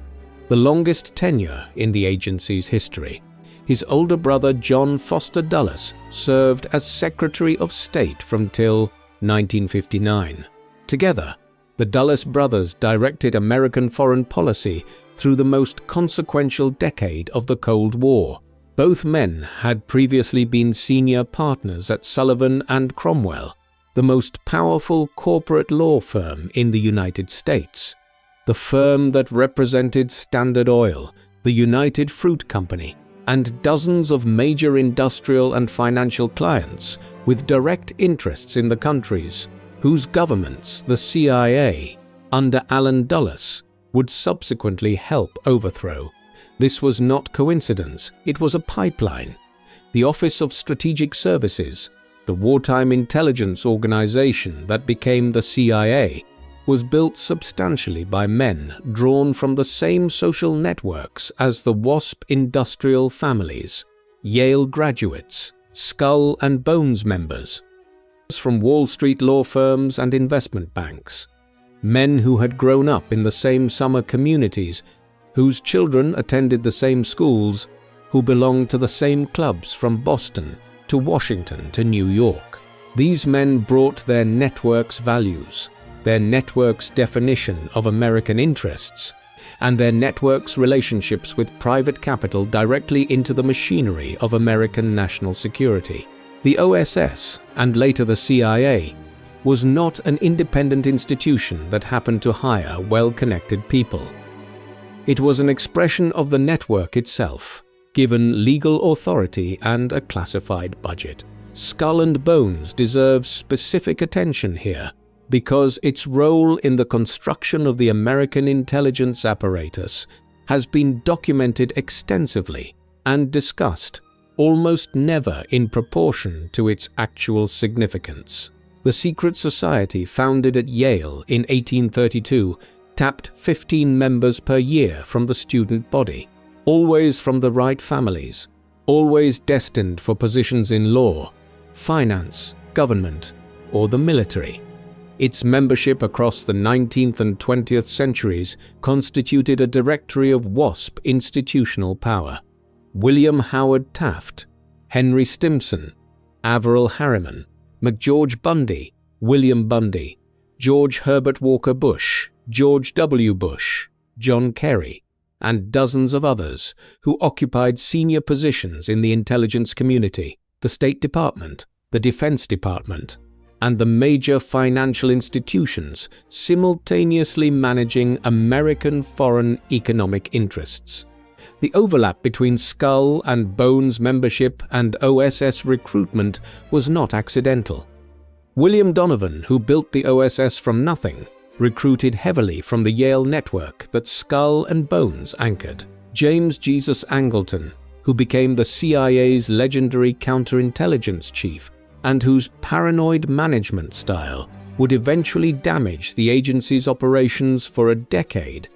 the longest tenure in the agency's history. His older brother John Foster Dulles served as Secretary of State from till 1959. Together, the Dulles brothers directed American foreign policy through the most consequential decade of the Cold War. Both men had previously been senior partners at Sullivan and Cromwell, the most powerful corporate law firm in the United States, the firm that represented Standard Oil, the United Fruit Company, and dozens of major industrial and financial clients with direct interests in the countries whose governments the CIA, under Allen Dulles, would subsequently help overthrow. This was not coincidence, it was a pipeline. The Office of Strategic Services, the wartime intelligence organization that became the CIA, was built substantially by men drawn from the same social networks as the WASP industrial families, Yale graduates, Skull and Bones members, from Wall Street law firms and investment banks, men who had grown up in the same summer communities, whose children attended the same schools, who belonged to the same clubs from Boston to Washington to New York. These men brought their network's values, their network's definition of American interests, and their network's relationships with private capital directly into the machinery of American national security. The OSS, and later the CIA, was not an independent institution that happened to hire well-connected people. It was an expression of the network itself, given legal authority and a classified budget. Skull and Bones deserves specific attention here because its role in the construction of the American intelligence apparatus has been documented extensively and discussed, almost never in proportion to its actual significance. The secret society founded at Yale in 1832 tapped 15 members per year from the student body, always from the right families, always destined for positions in law, finance, government, or the military. Its membership across the 19th and 20th centuries constituted a directory of WASP institutional power. William Howard Taft, Henry Stimson, Averell Harriman, McGeorge Bundy, William Bundy, George Herbert Walker Bush, George W. Bush, John Kerry, and dozens of others who occupied senior positions in the intelligence community, the State Department, the Defense Department, and the major financial institutions simultaneously managing American foreign economic interests. The overlap between Skull and Bones membership and OSS recruitment was not accidental. William Donovan, who built the OSS from nothing, recruited heavily from the Yale network that Skull and Bones anchored. James Jesus Angleton, who became the CIA's legendary counterintelligence chief and whose paranoid management style would eventually damage the agency's operations for a decade,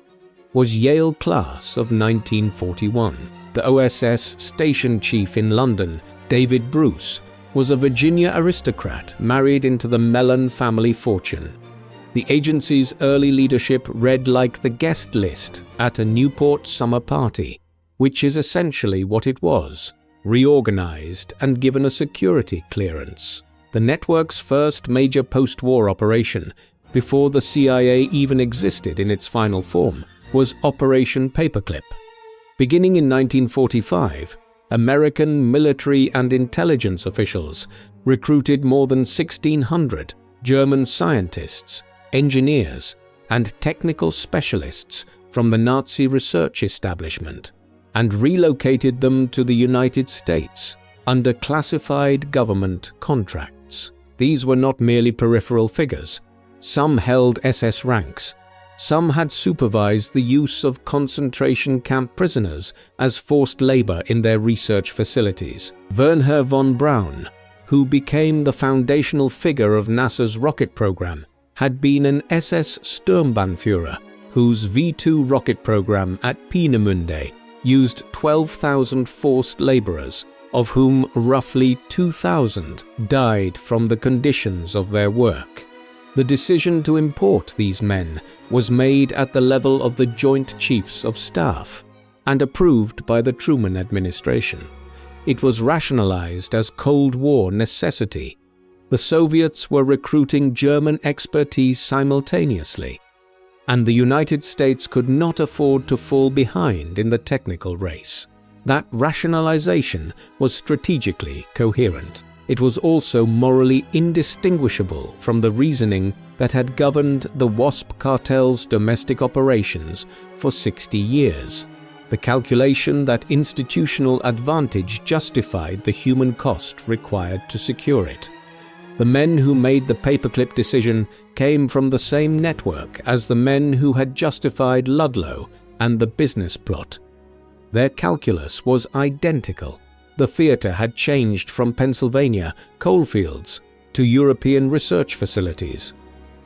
was Yale class of 1941. The OSS station chief in London, David Bruce, was a Virginia aristocrat married into the Mellon family fortune. The agency's early leadership read like the guest list at a Newport summer party, which is essentially what it was, reorganized and given a security clearance. The network's first major post-war operation, before the CIA even existed in its final form, was Operation Paperclip. Beginning in 1945, American military and intelligence officials recruited more than 1,600 German scientists, engineers, and technical specialists from the Nazi research establishment and relocated them to the United States under classified government contracts. These were not merely peripheral figures. Some held SS ranks. Some had supervised the use of concentration camp prisoners as forced labor in their research facilities. Wernher von Braun, who became the foundational figure of NASA's rocket program, had been an SS Sturmbannführer, whose V-2 rocket program at Peenemünde used 12,000 forced laborers, of whom roughly 2,000 died from the conditions of their work. The decision to import these men was made at the level of the Joint Chiefs of Staff and approved by the Truman administration. It was rationalized as Cold War necessity. The Soviets were recruiting German expertise simultaneously, and the United States could not afford to fall behind in the technical race. That rationalization was strategically coherent. It was also morally indistinguishable from the reasoning that had governed the WASP Cartel's domestic operations for 60 years. The calculation that institutional advantage justified the human cost required to secure it. The men who made the paperclip decision came from the same network as the men who had justified Ludlow and the business plot. Their calculus was identical. The theater had changed from Pennsylvania coalfields to European research facilities.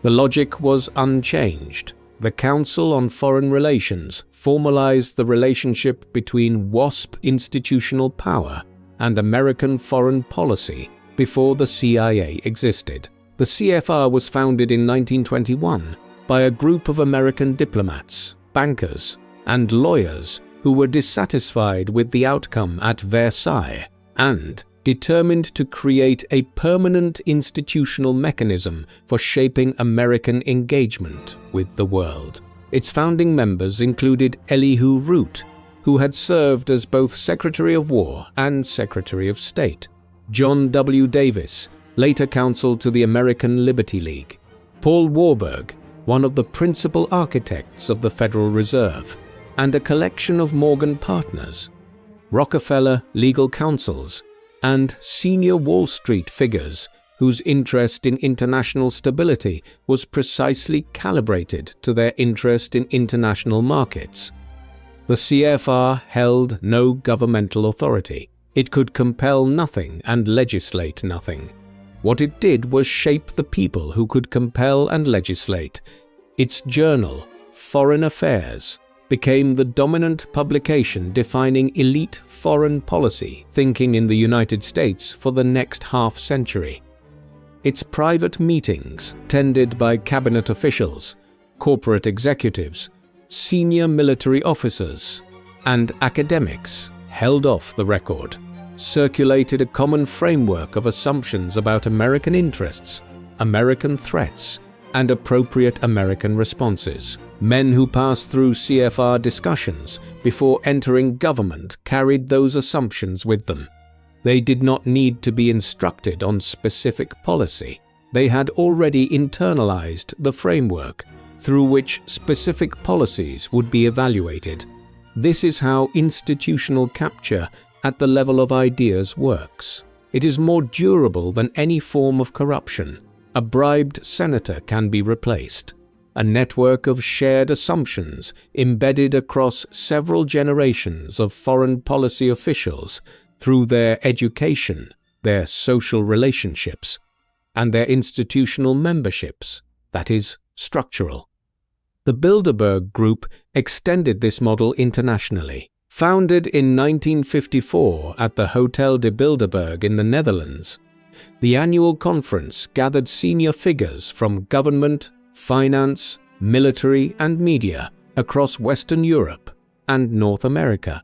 The logic was unchanged. The Council on Foreign Relations formalized the relationship between WASP institutional power and American foreign policy before the CIA existed. The CFR was founded in 1921 by a group of American diplomats, bankers, and lawyers who were dissatisfied with the outcome at Versailles and determined to create a permanent institutional mechanism for shaping American engagement with the world. Its founding members included Elihu Root, who had served as both Secretary of War and Secretary of State; John W. Davis, later counsel to the American Liberty League; Paul Warburg, one of the principal architects of the Federal Reserve; and a collection of Morgan partners, Rockefeller legal counsels, and senior Wall Street figures whose interest in international stability was precisely calibrated to their interest in international markets. The CFR held no governmental authority. It could compel nothing and legislate nothing. What it did was shape the people who could compel and legislate. Its journal, Foreign Affairs, became the dominant publication defining elite foreign policy thinking in the United States for the next half-century. Its private meetings, tended by cabinet officials, corporate executives, senior military officers, and academics, held off the record, circulated a common framework of assumptions about American interests, American threats, and appropriate American responses. Men who passed through CFR discussions before entering government carried those assumptions with them. They did not need to be instructed on specific policy. They had already internalized the framework through which specific policies would be evaluated. This is how institutional capture at the level of ideas works. It is more durable than any form of corruption. A bribed senator can be replaced. A network of shared assumptions embedded across several generations of foreign policy officials through their education, their social relationships, and their institutional memberships, that is, structural. The Bilderberg Group extended this model internationally. Founded in 1954 at the Hotel de Bilderberg in the Netherlands, the annual conference gathered senior figures from government, finance, military, and media across Western Europe and North America.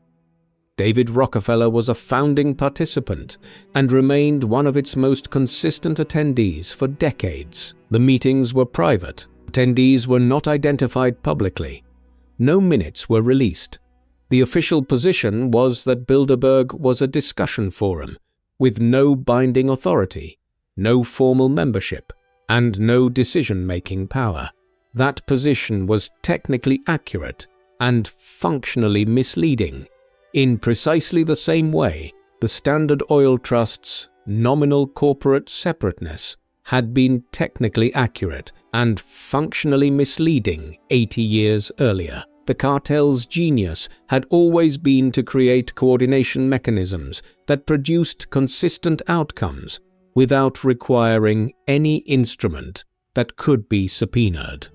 David Rockefeller was a founding participant and remained one of its most consistent attendees for decades. The meetings were private. Attendees were not identified publicly. No minutes were released. The official position was that Bilderberg was a discussion forum with no binding authority, no formal membership, and no decision-making power. That position was technically accurate and functionally misleading. In precisely the same way, the Standard Oil Trust's nominal corporate separateness had been technically accurate and functionally misleading 80 years earlier. The cartel's genius had always been to create coordination mechanisms that produced consistent outcomes without requiring any instrument that could be subpoenaed.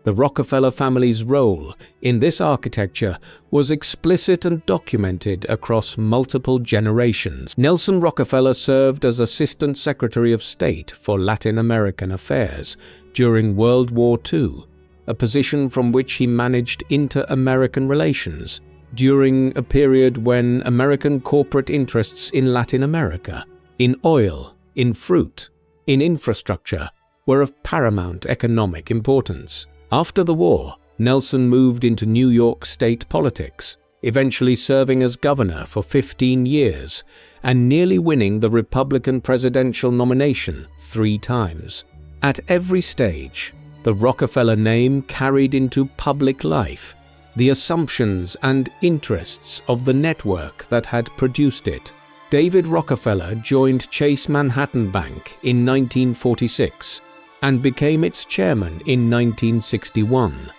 The Rockefeller family's role in this architecture was explicit and documented across multiple generations. Nelson Rockefeller served as Assistant Secretary of State for Latin American Affairs during World War II, a position from which he managed inter-American relations during a period when American corporate interests in Latin America, in oil, in fruit, in infrastructure, were of paramount economic importance. After the war, Nelson moved into New York state politics, eventually serving as governor for 15 years and nearly winning the Republican presidential nomination 3 times. At every stage, the Rockefeller name carried into public life the assumptions and interests of the network that had produced it. David Rockefeller joined Chase Manhattan Bank in 1946 and became its chairman in 1961.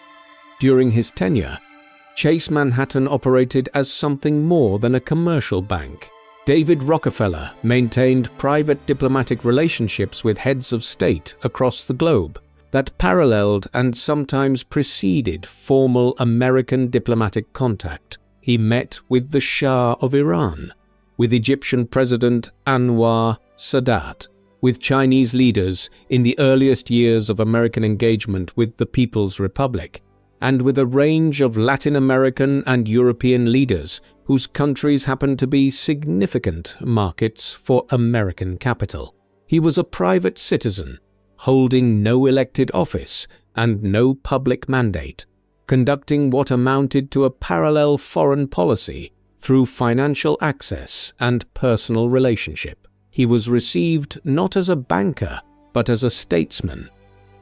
During his tenure, Chase Manhattan operated as something more than a commercial bank. David Rockefeller maintained private diplomatic relationships with heads of state across the globe that paralleled and sometimes preceded formal American diplomatic contact. He met with the Shah of Iran, with Egyptian President Anwar Sadat, with Chinese leaders in the earliest years of American engagement with the People's Republic, and with a range of Latin American and European leaders whose countries happened to be significant markets for American capital. He was a private citizen, holding no elected office and no public mandate, conducting what amounted to a parallel foreign policy through financial access and personal relationship. He was received not as a banker, but as a statesman,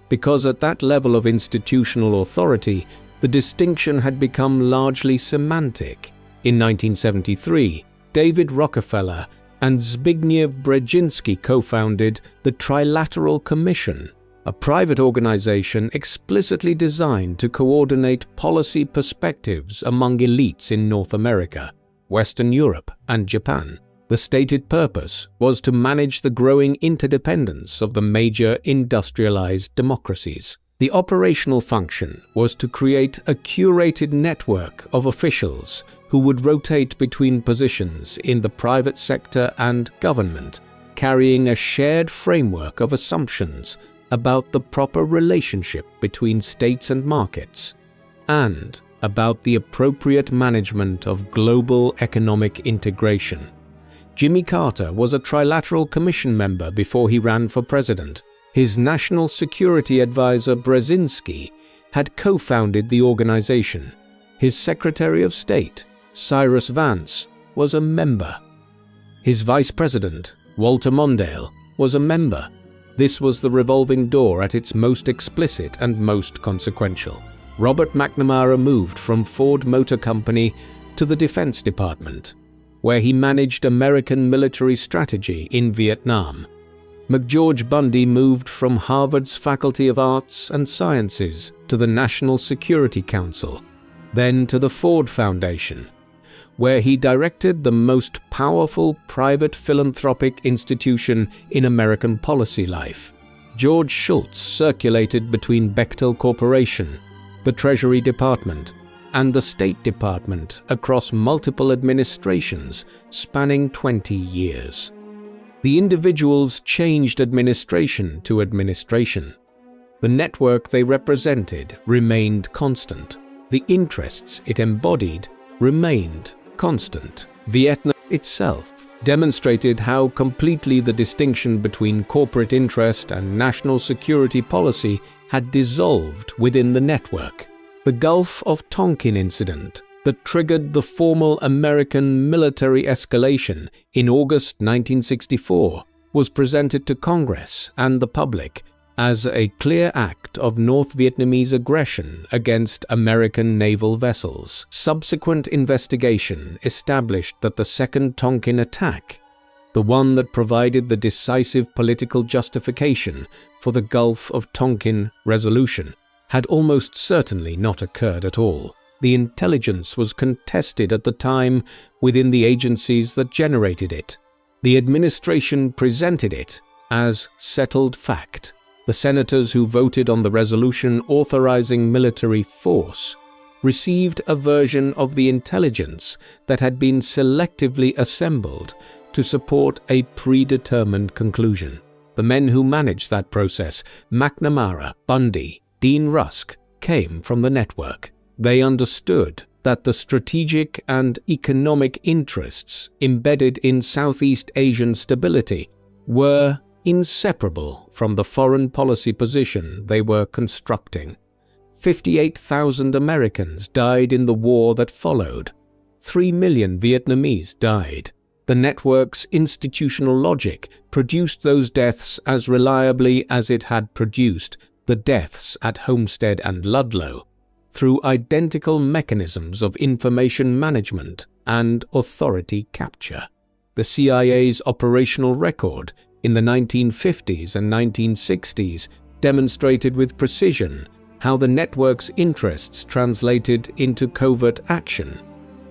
because at that level of institutional authority, the distinction had become largely semantic. In 1973, David Rockefeller and Zbigniew Brzezinski co-founded the Trilateral Commission, a private organization explicitly designed to coordinate policy perspectives among elites in North America, Western Europe, and Japan. The stated purpose was to manage the growing interdependence of the major industrialized democracies. The operational function was to create a curated network of officials who would rotate between positions in the private sector and government, carrying a shared framework of assumptions about the proper relationship between states and markets, and about the appropriate management of global economic integration. Jimmy Carter was a Trilateral Commission member before he ran for president. His national security advisor Brzezinski had co-founded the organization. His Secretary of State, Cyrus Vance, was a member. His vice president, Walter Mondale, was a member. This was the revolving door at its most explicit and most consequential. Robert McNamara moved from Ford Motor Company to the Defense Department, where he managed American military strategy in Vietnam. McGeorge Bundy moved from Harvard's Faculty of Arts and Sciences to the National Security Council, then to the Ford Foundation, where he directed the most powerful private philanthropic institution in American policy life. George Shultz circulated between Bechtel Corporation, the Treasury Department, and the State Department across multiple administrations spanning 20 years. The individuals changed administration to administration. The network they represented remained constant. The interests it embodied remained constant. Vietnam itself demonstrated how completely the distinction between corporate interest and national security policy had dissolved within the network. The Gulf of Tonkin incident that triggered the formal American military escalation in August 1964 was presented to Congress and the public as a clear act of North Vietnamese aggression against American naval vessels. Subsequent investigation established that the Second Tonkin attack, the one that provided the decisive political justification for the Gulf of Tonkin resolution, had almost certainly not occurred at all. The intelligence was contested at the time within the agencies that generated it. The administration presented it as settled fact. The senators who voted on the resolution authorizing military force received a version of the intelligence that had been selectively assembled to support a predetermined conclusion. The men who managed that process, McNamara, Bundy, Dean Rusk, came from the network. They understood that the strategic and economic interests embedded in Southeast Asian stability were inseparable from the foreign policy position they were constructing. 58,000 Americans died in the war that followed. 3 million Vietnamese died. The network's institutional logic produced those deaths as reliably as it had produced the deaths at Homestead and Ludlow, through identical mechanisms of information management and authority capture. The CIA's operational record in the 1950s and 1960s demonstrated with precision how the network's interests translated into covert action.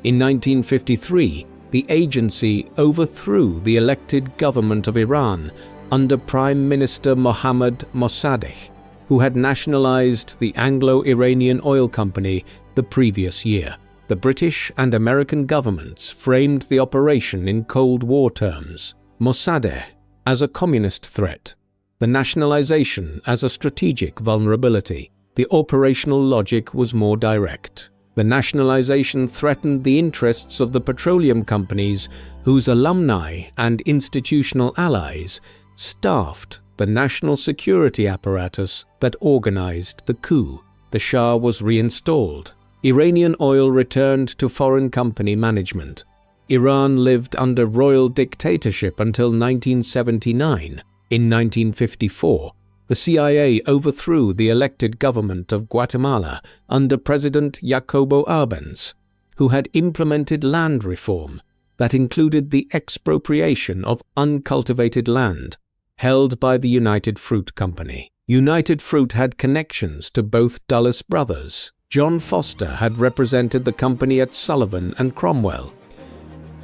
In 1953, the agency overthrew the elected government of Iran under Prime Minister Mohammad Mossadegh, who had nationalized the Anglo-Iranian Oil Company the previous year. The British and American governments framed the operation in Cold War terms. Mossadegh as a communist threat, the nationalization as a strategic vulnerability. The operational logic was more direct. The nationalization threatened the interests of the petroleum companies whose alumni and institutional allies staffed the national security apparatus that organized the coup. The Shah was reinstalled. Iranian oil returned to foreign company management. Iran lived under royal dictatorship until 1979. In 1954, the CIA overthrew the elected government of Guatemala under President Jacobo Arbenz, who had implemented land reform that included the expropriation of uncultivated land held by the United Fruit Company. United Fruit had connections to both Dulles brothers. John Foster had represented the company at Sullivan and Cromwell.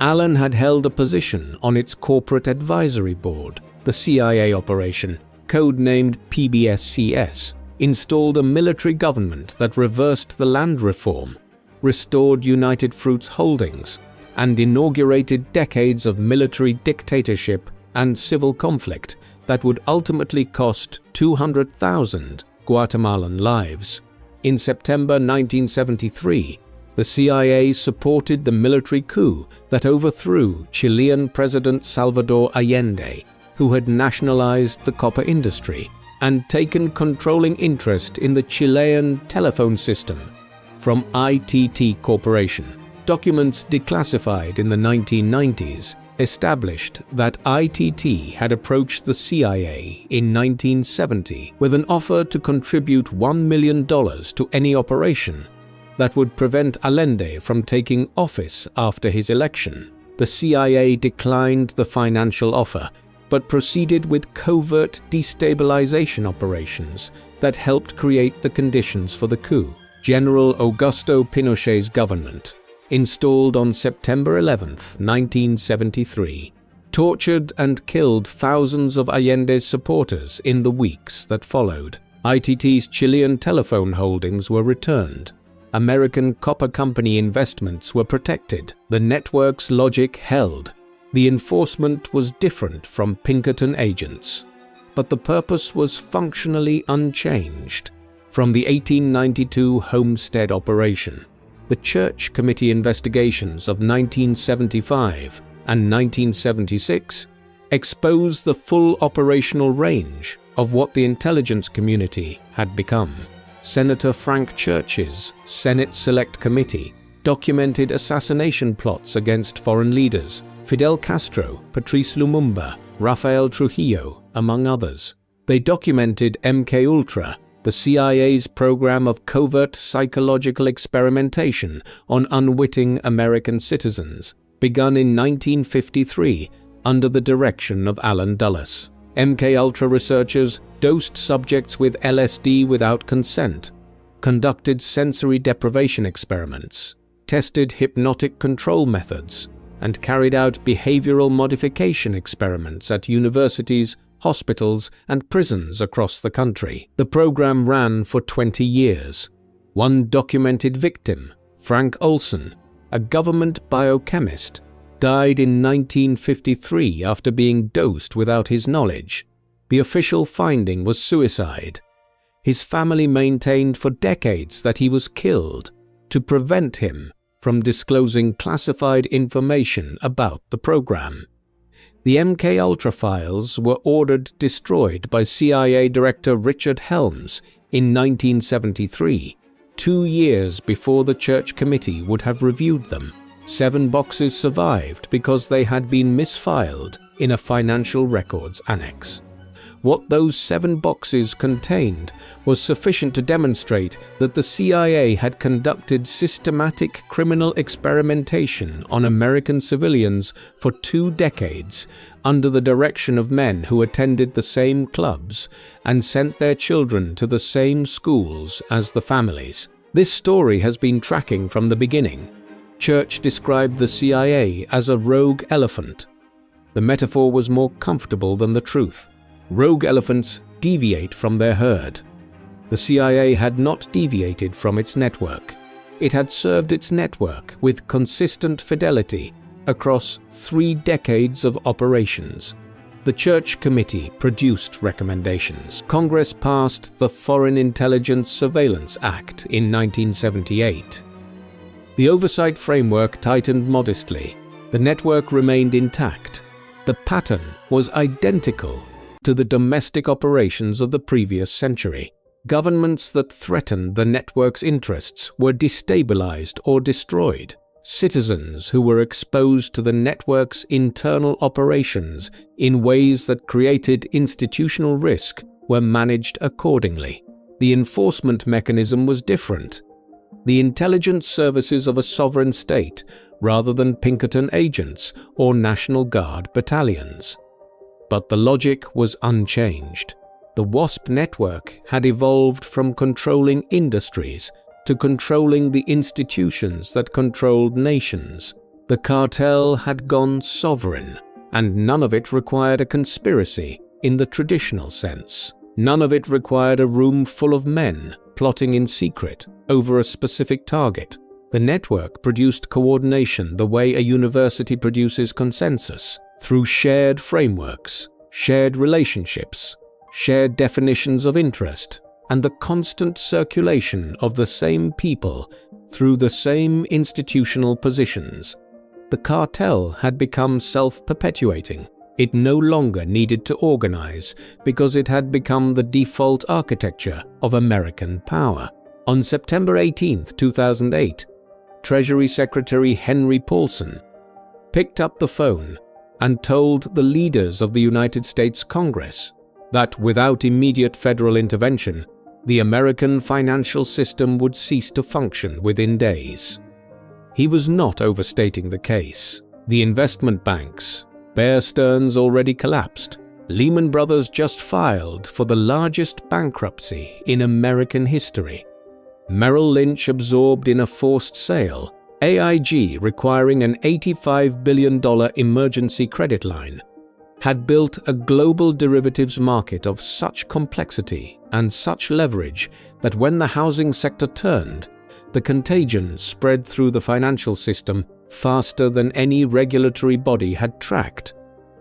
Allen had held a position on its corporate advisory board. The CIA operation, codenamed PBSCS, installed a military government that reversed the land reform, restored United Fruit's holdings, and inaugurated decades of military dictatorship and civil conflict that would ultimately cost 200,000 Guatemalan lives. In September 1973, the CIA supported the military coup that overthrew Chilean President Salvador Allende, who had nationalized the copper industry and taken controlling interest in the Chilean telephone system from ITT Corporation. Documents declassified in the 1990s established that ITT had approached the CIA in 1970 with an offer to contribute $1 million to any operation that would prevent Allende from taking office after his election. The CIA declined the financial offer, but proceeded with covert destabilization operations that helped create the conditions for the coup. General Augusto Pinochet's government, installed on September 11, 1973, tortured and killed thousands of Allende's supporters in the weeks that followed. ITT's Chilean telephone holdings were returned. American Copper Company investments were protected. The network's logic held. The enforcement was different from Pinkerton agents, but the purpose was functionally unchanged. From the 1892 Homestead operation, the Church Committee investigations of 1975 and 1976 exposed the full operational range of what the intelligence community had become. Senator Frank Church's Senate Select Committee documented assassination plots against foreign leaders, Fidel Castro, Patrice Lumumba, Rafael Trujillo, among others. They documented MKUltra, the CIA's program of covert psychological experimentation on unwitting American citizens, begun in 1953 under the direction of Allen Dulles. MKUltra researchers dosed subjects with LSD without consent, conducted sensory deprivation experiments, tested hypnotic control methods, and carried out behavioral modification experiments at universities, hospitals, and prisons across the country. The program ran for 20 years. One documented victim, Frank Olson, a government biochemist, died in 1953 after being dosed without his knowledge. The official finding was suicide. His family maintained for decades that he was killed to prevent him from disclosing classified information about the program. The MKUltra files were ordered destroyed by CIA Director Richard Helms in 1973, 2 years before the Church Committee would have reviewed them. 7 boxes survived because they had been misfiled in a financial records annex. What those 7 boxes contained was sufficient to demonstrate that the CIA had conducted systematic criminal experimentation on American civilians for 2 decades under the direction of men who attended the same clubs and sent their children to the same schools as the families. This story has been tracking from the beginning. Church described the CIA as a rogue elephant. The metaphor was more comfortable than the truth. Rogue elephants deviate from their herd. The CIA had not deviated from its network. It had served its network with consistent fidelity across 3 decades of operations. The Church Committee produced recommendations. Congress passed the Foreign Intelligence Surveillance Act in 1978. The oversight framework tightened modestly. The network remained intact. The pattern was identical to the domestic operations of the previous century. Governments that threatened the network's interests were destabilized or destroyed. Citizens who were exposed to the network's internal operations in ways that created institutional risk were managed accordingly. The enforcement mechanism was different. The intelligence services of a sovereign state rather than Pinkerton agents or National Guard battalions. But the logic was unchanged. The WASP network had evolved from controlling industries to controlling the institutions that controlled nations. The cartel had gone sovereign, and none of it required a conspiracy in the traditional sense. None of it required a room full of men plotting in secret over a specific target. The network produced coordination the way a university produces consensus, through shared frameworks, shared relationships, shared definitions of interest, and the constant circulation of the same people through the same institutional positions. The cartel had become self-perpetuating. It no longer needed to organize because it had become the default architecture of American power. On September 18, 2008, Treasury Secretary Henry Paulson picked up the phone and told the leaders of the United States Congress that without immediate federal intervention, the American financial system would cease to function within days. He was not overstating the case. The investment banks, Bear Stearns already collapsed. Lehman Brothers just filed for the largest bankruptcy in American history. Merrill Lynch absorbed in a forced sale, AIG requiring an $85 billion emergency credit line, had built a global derivatives market of such complexity and such leverage that when the housing sector turned, the contagion spread through the financial system faster than any regulatory body had tracked.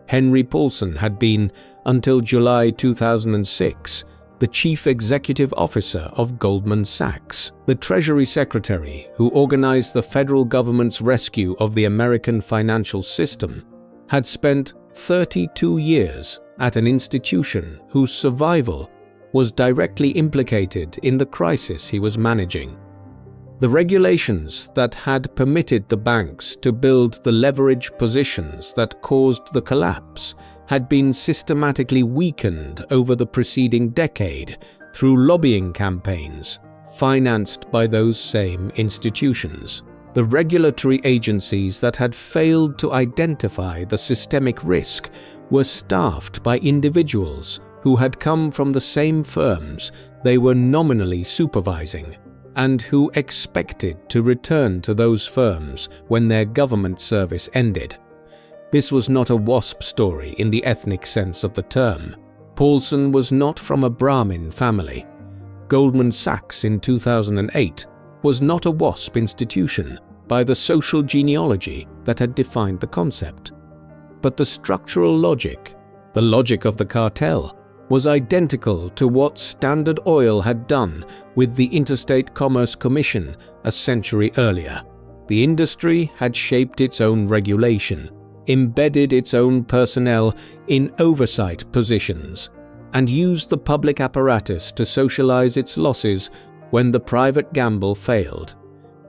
Henry Paulson had been, until July 2006, the chief executive officer of Goldman Sachs. The Treasury Secretary, who organized the federal government's rescue of the American financial system, had spent 32 years at an institution whose survival was directly implicated in the crisis he was managing. The regulations that had permitted the banks to build the leverage positions that caused the collapse had been systematically weakened over the preceding decade through lobbying campaigns financed by those same institutions. The regulatory agencies that had failed to identify the systemic risk were staffed by individuals who had come from the same firms they were nominally supervising and who expected to return to those firms when their government service ended. This was not a WASP story in the ethnic sense of the term. Paulson was not from a Brahmin family. Goldman Sachs in 2008 was not a WASP institution by the social genealogy that had defined the concept. But the structural logic, the logic of the cartel, was identical to what Standard Oil had done with the Interstate Commerce Commission a century earlier. The industry had shaped its own regulation, embedded its own personnel in oversight positions, and used the public apparatus to socialize its losses when the private gamble failed.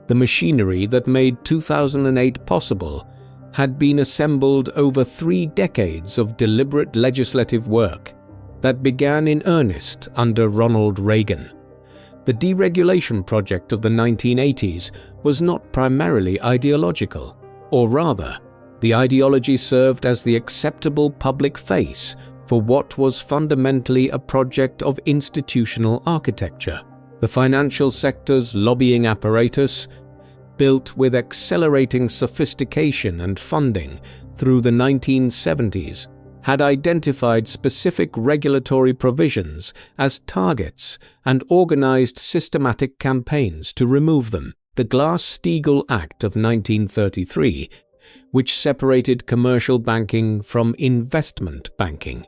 The machinery that made 2008 possible had been assembled over 3 decades of deliberate legislative work that began in earnest under Ronald Reagan. The deregulation project of the 1980s was not primarily ideological, or rather, the ideology served as the acceptable public face for what was fundamentally a project of institutional architecture. The financial sector's lobbying apparatus, built with accelerating sophistication and funding through the 1970s, had identified specific regulatory provisions as targets and organized systematic campaigns to remove them. The Glass-Steagall Act of 1933, which separated commercial banking from investment banking,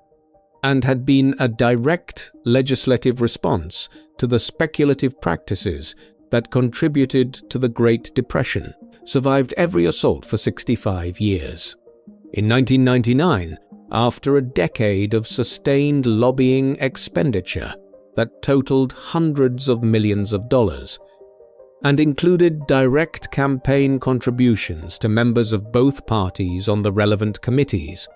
and had been a direct legislative response to the speculative practices that contributed to the Great Depression, survived every assault for 65 years. In 1999, after a decade of sustained lobbying expenditure that totaled hundreds of millions of dollars, and included direct campaign contributions to members of both parties on the relevant committees,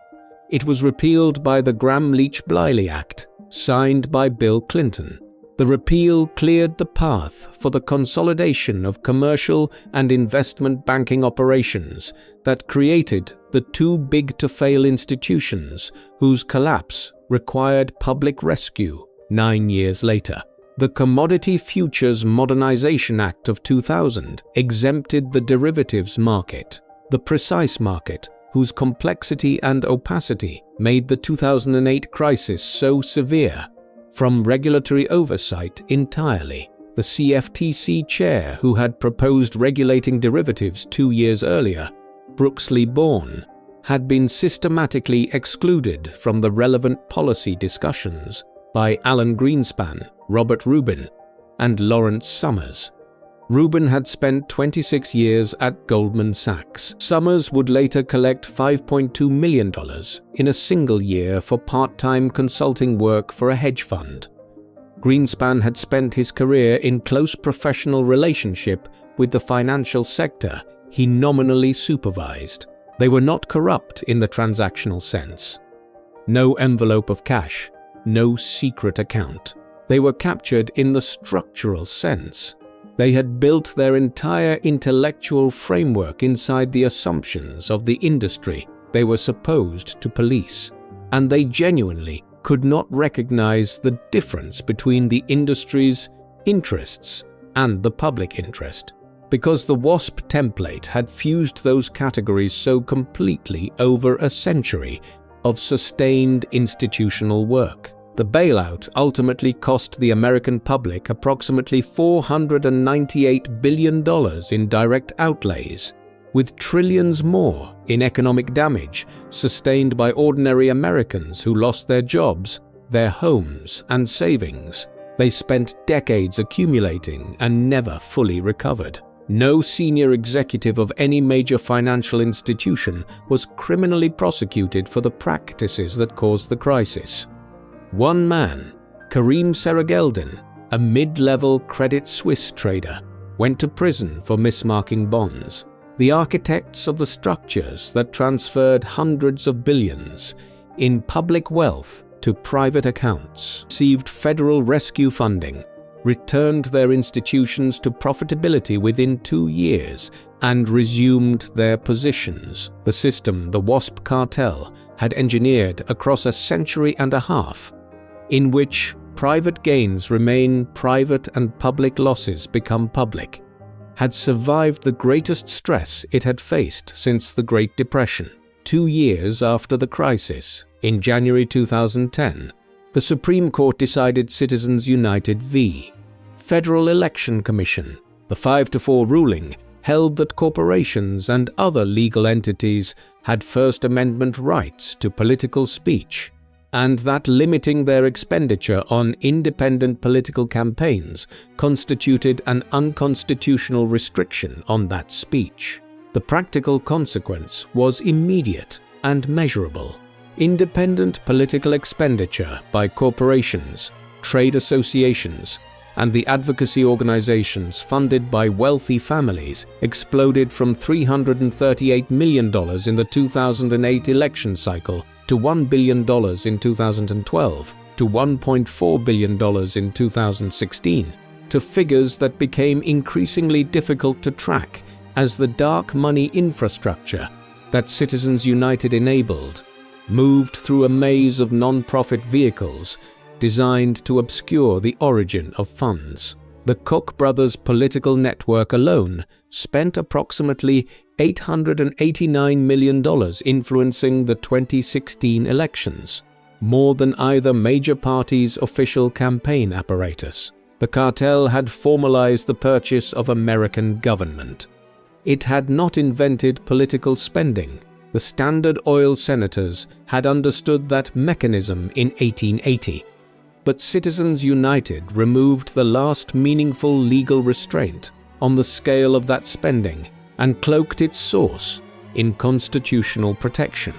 it was repealed by the Gramm-Leach-Bliley Act, signed by Bill Clinton. The repeal cleared the path for the consolidation of commercial and investment banking operations that created the too-big-to-fail institutions whose collapse required public rescue 9 years later. The Commodity Futures Modernization Act of 2000 exempted the derivatives market, the precise market, whose complexity and opacity made the 2008 crisis so severe, from regulatory oversight entirely. The CFTC chair who had proposed regulating derivatives 2 years earlier, Brooksley Bourne, had been systematically excluded from the relevant policy discussions by Alan Greenspan, Robert Rubin, and Lawrence Summers. Rubin had spent 26 years at Goldman Sachs. Summers would later collect $5.2 million in a single year for part-time consulting work for a hedge fund. Greenspan had spent his career in close professional relationship with the financial sector he nominally supervised. They were not corrupt in the transactional sense. No envelope of cash, no secret account. They were captured in the structural sense. They had built their entire intellectual framework inside the assumptions of the industry they were supposed to police, and they genuinely could not recognize the difference between the industry's interests and the public interest, because the WASP template had fused those categories so completely over a century of sustained institutional work. The bailout ultimately cost the American public approximately $498 billion in direct outlays, with trillions more in economic damage sustained by ordinary Americans who lost their jobs, their homes, and savings. They spent decades accumulating and never fully recovered. No senior executive of any major financial institution was criminally prosecuted for the practices that caused the crisis. One man, Kareem Serageldin, a mid-level Credit Suisse trader, went to prison for mismarking bonds. The architects of the structures that transferred hundreds of billions in public wealth to private accounts received federal rescue funding, returned their institutions to profitability within 2 years, and resumed their positions. The system the WASP Cartel had engineered across a century and a half, in which private gains remain private and public losses become public, had survived the greatest stress it had faced since the Great Depression. 2 years after the crisis, in January 2010, The Supreme Court decided Citizens United v. Federal Election Commission. The 5-4 ruling held that corporations and other legal entities had First Amendment rights to political speech, and that limiting their expenditure on independent political campaigns constituted an unconstitutional restriction on that speech. The practical consequence was immediate and measurable. Independent political expenditure by corporations, trade associations, and the advocacy organizations funded by wealthy families exploded from $338 million in the 2008 election cycle to $1 billion in 2012, to $1.4 billion in 2016, to figures that became increasingly difficult to track as the dark money infrastructure that Citizens United enabled moved through a maze of non-profit vehicles designed to obscure the origin of funds. The Koch brothers' political network alone spent approximately $889 million influencing the 2016 elections, more than either major party's official campaign apparatus. The cartel had formalized the purchase of American government. It had not invented political spending. The Standard Oil senators had understood that mechanism in 1880. But Citizens United removed the last meaningful legal restraint on the scale of that spending and cloaked its source in constitutional protection.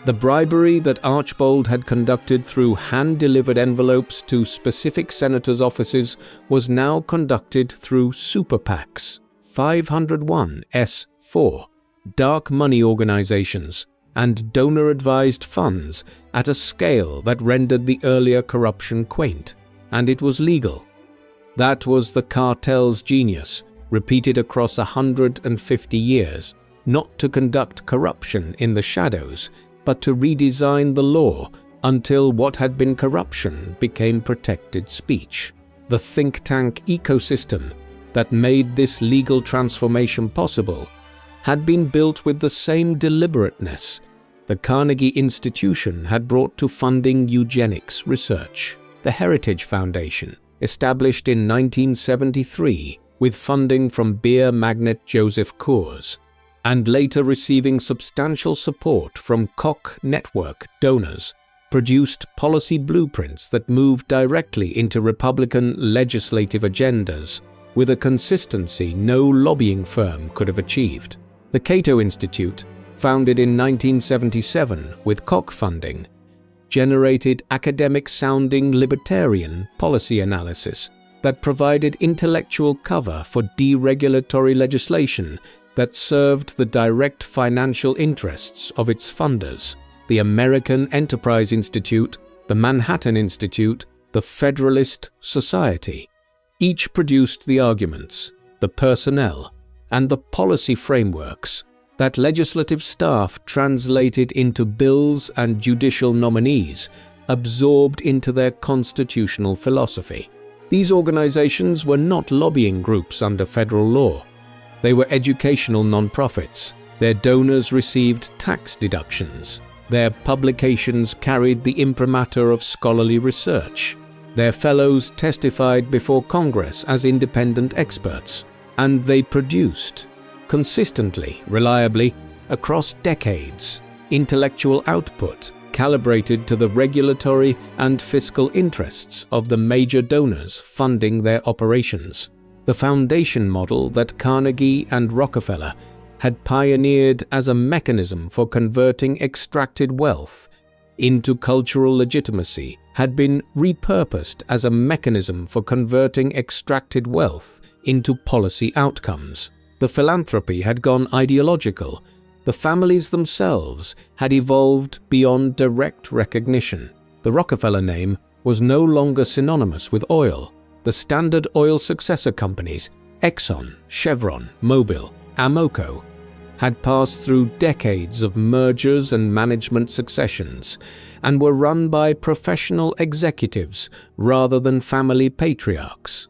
The bribery that Archbold had conducted through hand-delivered envelopes to specific senators' offices was now conducted through super PACs, 501s4, dark money organizations, and donor-advised funds at a scale that rendered the earlier corruption quaint, and it was legal. That was the cartel's genius, repeated across 150 years, not to conduct corruption in the shadows, but to redesign the law until what had been corruption became protected speech. The think tank ecosystem that made this legal transformation possible had been built with the same deliberateness the Carnegie Institution had brought to funding eugenics research. The Heritage Foundation, established in 1973 with funding from beer magnate Joseph Coors, and later receiving substantial support from Koch network donors, produced policy blueprints that moved directly into Republican legislative agendas with a consistency no lobbying firm could have achieved. The Cato Institute, founded in 1977 with Koch funding, generated academic-sounding libertarian policy analysis that provided intellectual cover for deregulatory legislation that served the direct financial interests of its funders: the American Enterprise Institute, the Manhattan Institute, the Federalist Society. Each produced the arguments, the personnel, and the policy frameworks that legislative staff translated into bills and judicial nominees absorbed into their constitutional philosophy. These organizations were not lobbying groups under federal law. They were educational nonprofits. Their donors received tax deductions. Their publications carried the imprimatur of scholarly research. Their fellows testified before Congress as independent experts, and they produced, consistently, reliably, across decades, intellectual output calibrated to the regulatory and fiscal interests of the major donors funding their operations. The foundation model that Carnegie and Rockefeller had pioneered as a mechanism for converting extracted wealth into cultural legitimacy had been repurposed as a mechanism for converting extracted wealth into policy outcomes. The philanthropy had gone ideological. The families themselves had evolved beyond direct recognition. The Rockefeller name was no longer synonymous with oil. The Standard Oil successor companies, Exxon, Chevron, Mobil, Amoco, had passed through decades of mergers and management successions and were run by professional executives rather than family patriarchs.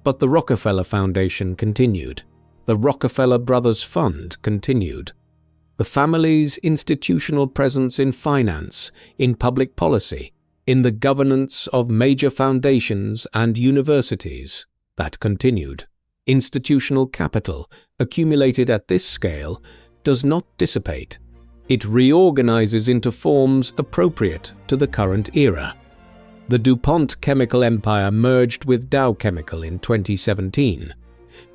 But the Rockefeller Foundation continued. The Rockefeller Brothers Fund continued. The family's institutional presence in finance, in public policy, in the governance of major foundations and universities. That continued. Institutional capital, accumulated at this scale, does not dissipate. It reorganizes into forms appropriate to the current era. The DuPont chemical empire merged with Dow Chemical in 2017,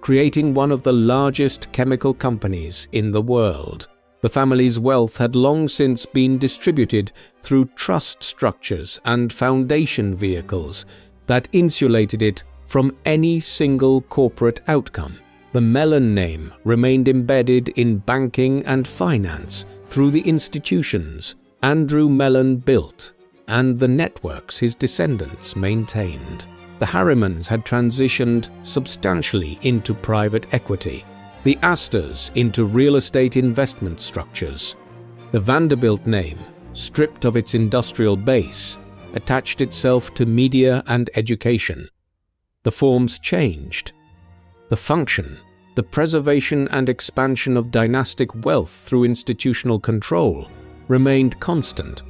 creating one of the largest chemical companies in the world. The family's wealth had long since been distributed through trust structures and foundation vehicles that insulated it from any single corporate outcome. The Mellon name remained embedded in banking and finance through the institutions Andrew Mellon built and the networks his descendants maintained. The Harrimans had transitioned substantially into private equity, the Astors into real estate investment structures. The Vanderbilt name, stripped of its industrial base, attached itself to media and education. The forms changed. The function, the preservation and expansion of dynastic wealth through institutional control, remained constant.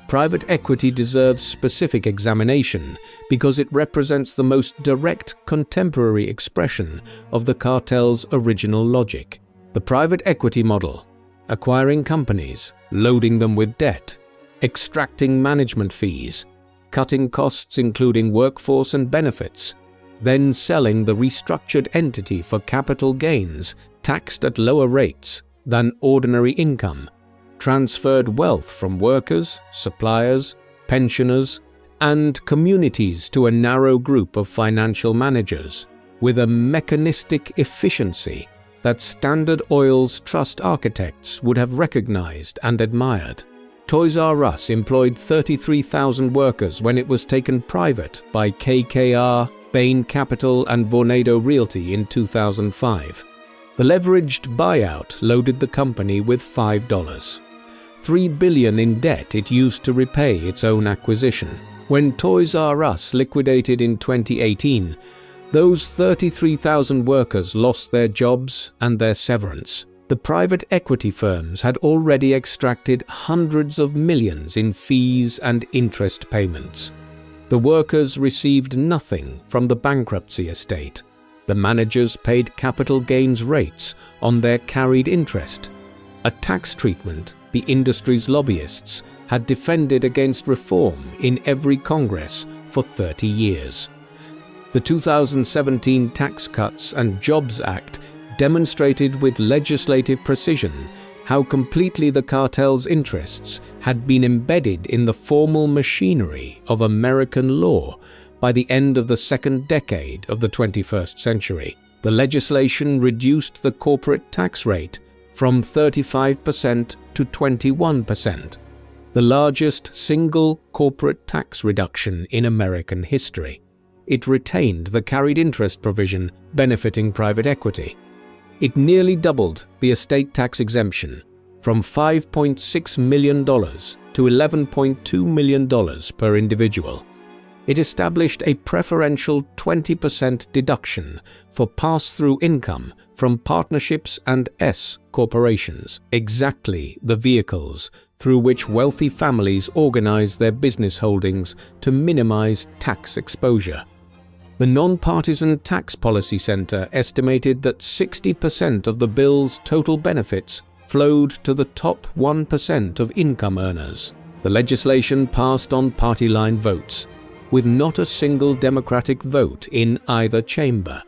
Private equity deserves specific examination because it represents the most direct contemporary expression of the cartel's original logic. The private equity model, acquiring companies, loading them with debt, extracting management fees, cutting costs including workforce and benefits, then selling the restructured entity for capital gains taxed at lower rates than ordinary income, transferred wealth from workers, suppliers, pensioners, and communities to a narrow group of financial managers with a mechanistic efficiency that Standard Oil's trust architects would have recognized and admired. Toys R Us employed 33,000 workers when it was taken private by KKR, Bain Capital, and Vornado Realty in 2005. The leveraged buyout loaded the company with $5. $3 billion in debt it used to repay its own acquisition. When Toys R Us liquidated in 2018, those 33,000 workers lost their jobs and their severance. The private equity firms had already extracted hundreds of millions in fees and interest payments. The workers received nothing from the bankruptcy estate. The managers paid capital gains rates on their carried interest, a tax treatment the industry's lobbyists had defended against reform in every Congress for 30 years. The 2017 Tax Cuts and Jobs Act demonstrated with legislative precision how completely the cartel's interests had been embedded in the formal machinery of American law by the end of the second decade of the 21st century. The legislation reduced the corporate tax rate from 35% to 21%, the largest single corporate tax reduction in American history. It retained the carried interest provision benefiting private equity. It nearly doubled the estate tax exemption from $5.6 million to $11.2 million per individual. It established a preferential 20% deduction for pass-through income from partnerships and S corporations, exactly the vehicles through which wealthy families organize their business holdings to minimize tax exposure. The Nonpartisan Tax Policy Center estimated that 60% of the bill's total benefits flowed to the top 1% of income earners. The legislation passed on party line votes, with not a single Democratic vote in either chamber.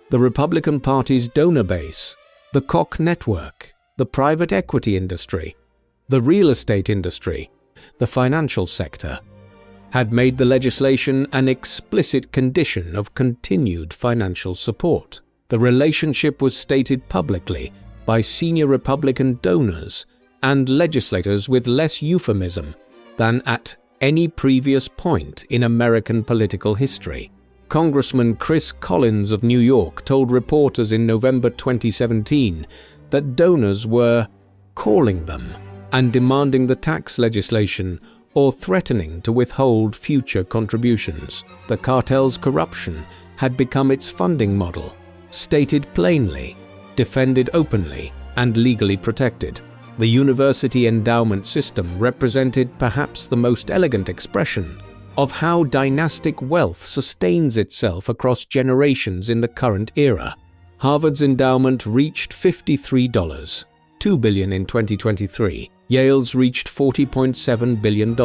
The Republican Party's donor base, the Koch network, the private equity industry, the real estate industry, the financial sector, had made the legislation an explicit condition of continued financial support. The relationship was stated publicly by senior Republican donors and legislators with less euphemism than at any previous point in American political history. Congressman Chris Collins of New York told reporters in November 2017 that donors were calling them and demanding the tax legislation or threatening to withhold future contributions. The cartel's corruption had become its funding model, stated plainly, defended openly, and legally protected. The university endowment system represented perhaps the most elegant expression of how dynastic wealth sustains itself across generations in the current era. Harvard's endowment reached $53, $2 billion in 2023. Yale's reached $40.7 billion.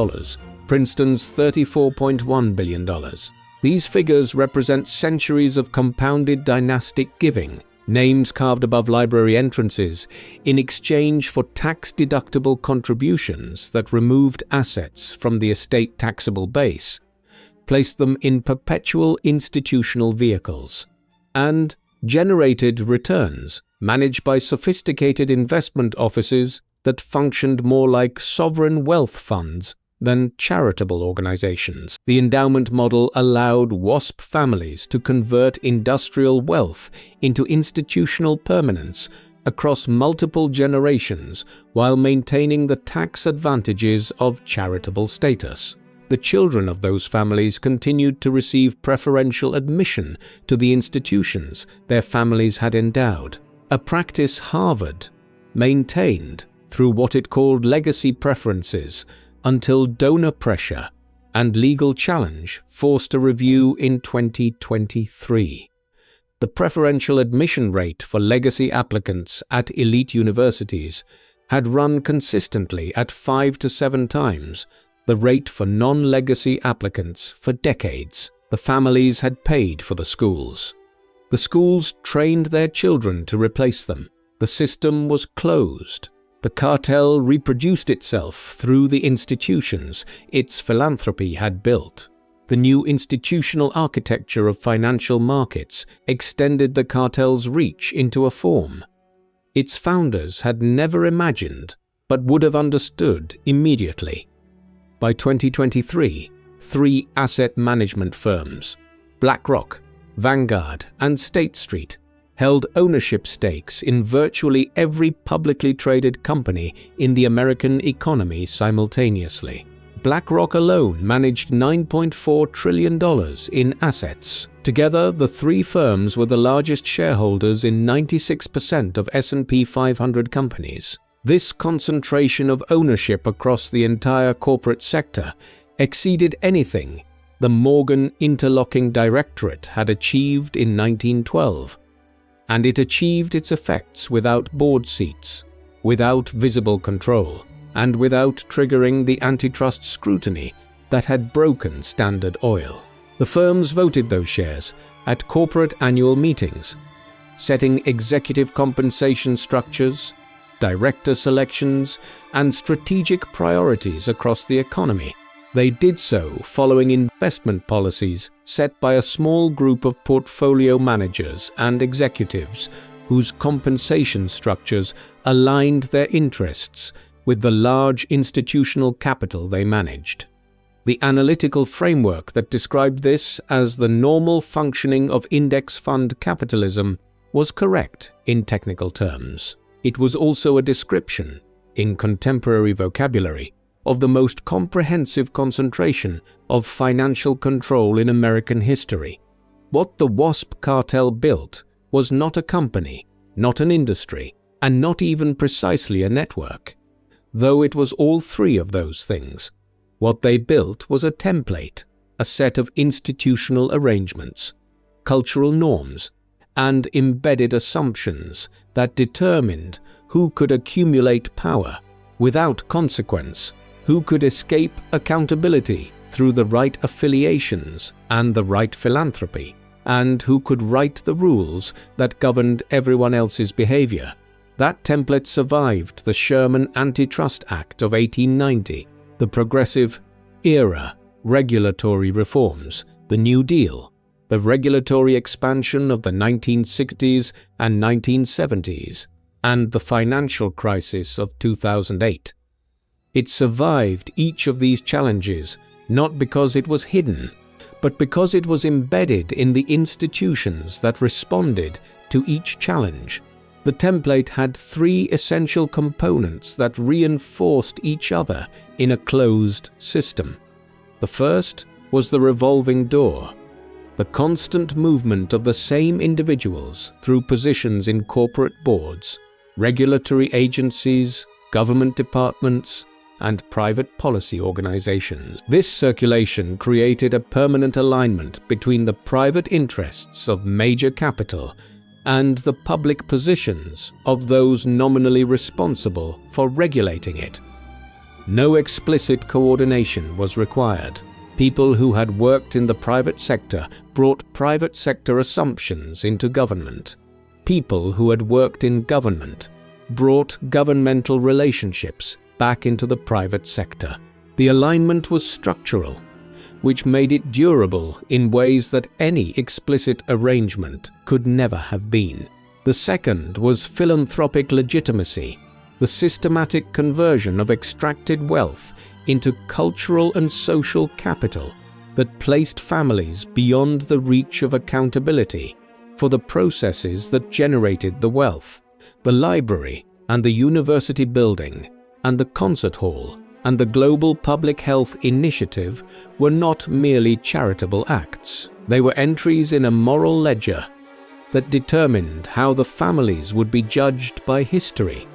Princeton's $34.1 billion. These figures represent centuries of compounded dynastic giving, names carved above library entrances, in exchange for tax-deductible contributions that removed assets from the estate taxable base, placed them in perpetual institutional vehicles, and generated returns managed by sophisticated investment offices that functioned more like sovereign wealth funds than charitable organizations. The endowment model allowed WASP families to convert industrial wealth into institutional permanence across multiple generations while maintaining the tax advantages of charitable status. The children of those families continued to receive preferential admission to the institutions their families had endowed, a practice Harvard maintained through what it called legacy preferences until donor pressure and legal challenge forced a review in 2023. The preferential admission rate for legacy applicants at elite universities had run consistently at 5 to 7 times the rate for non-legacy applicants for decades. The families had paid for the schools. The schools trained their children to replace them. The system was closed. The cartel reproduced itself through the institutions its philanthropy had built. The new institutional architecture of financial markets extended the cartel's reach into a form its founders had never imagined but would have understood immediately. By 2023, 3 asset management firms, BlackRock, Vanguard, and State Street, held ownership stakes in virtually every publicly traded company in the American economy simultaneously. BlackRock alone managed $9.4 trillion in assets. Together, the 3 firms were the largest shareholders in 96% of S&P 500 companies. This concentration of ownership across the entire corporate sector exceeded anything the Morgan Interlocking Directorate had achieved in 1912. And it achieved its effects without board seats, without visible control, and without triggering the antitrust scrutiny that had broken Standard Oil. The firms voted those shares at corporate annual meetings, setting executive compensation structures, director selections, and strategic priorities across the economy. They did so following investment policies set by a small group of portfolio managers and executives whose compensation structures aligned their interests with the large institutional capital they managed. The analytical framework that described this as the normal functioning of index fund capitalism was correct in technical terms. It was also a description, in contemporary vocabulary, of the most comprehensive concentration of financial control in American history. What the WASP Cartel built was not a company, not an industry, and not even precisely a network. Though it was all 3 of those things, what they built was a template, a set of institutional arrangements, cultural norms, and embedded assumptions that determined who could accumulate power without consequence, who could escape accountability through the right affiliations and the right philanthropy, and who could write the rules that governed everyone else's behavior. That template survived the Sherman Antitrust Act of 1890, the Progressive Era regulatory reforms, the New Deal, the regulatory expansion of the 1960s and 1970s, and the financial crisis of 2008. It survived each of these challenges not because it was hidden, but because it was embedded in the institutions that responded to each challenge. The template had 3 essential components that reinforced each other in a closed system. The first was the revolving door, the constant movement of the same individuals through positions in corporate boards, regulatory agencies, government departments, and private policy organizations. This circulation created a permanent alignment between the private interests of major capital and the public positions of those nominally responsible for regulating it. No explicit coordination was required. People who had worked in the private sector brought private sector assumptions into government. People who had worked in government brought governmental relationships back into the private sector. The alignment was structural, which made it durable in ways that any explicit arrangement could never have been. The second was philanthropic legitimacy, the systematic conversion of extracted wealth into cultural and social capital that placed families beyond the reach of accountability for the processes that generated the wealth. The library and the university building and the concert hall and the Global Public Health Initiative were not merely charitable acts. They were entries in a moral ledger that determined how the families would be judged by history,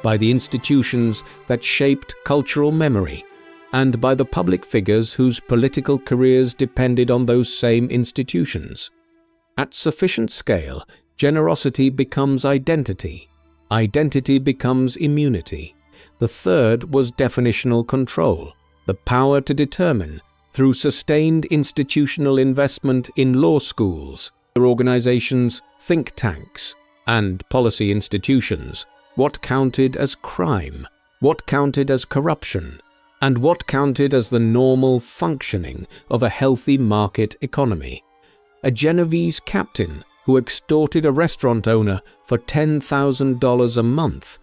by the institutions that shaped cultural memory, and by the public figures whose political careers depended on those same institutions. At sufficient scale, generosity becomes identity. Identity becomes immunity. The third was definitional control, the power to determine, through sustained institutional investment in law schools, organizations, think tanks, and policy institutions, what counted as crime, what counted as corruption, and what counted as the normal functioning of a healthy market economy. A Genovese captain who extorted a restaurant owner for $10,000 a month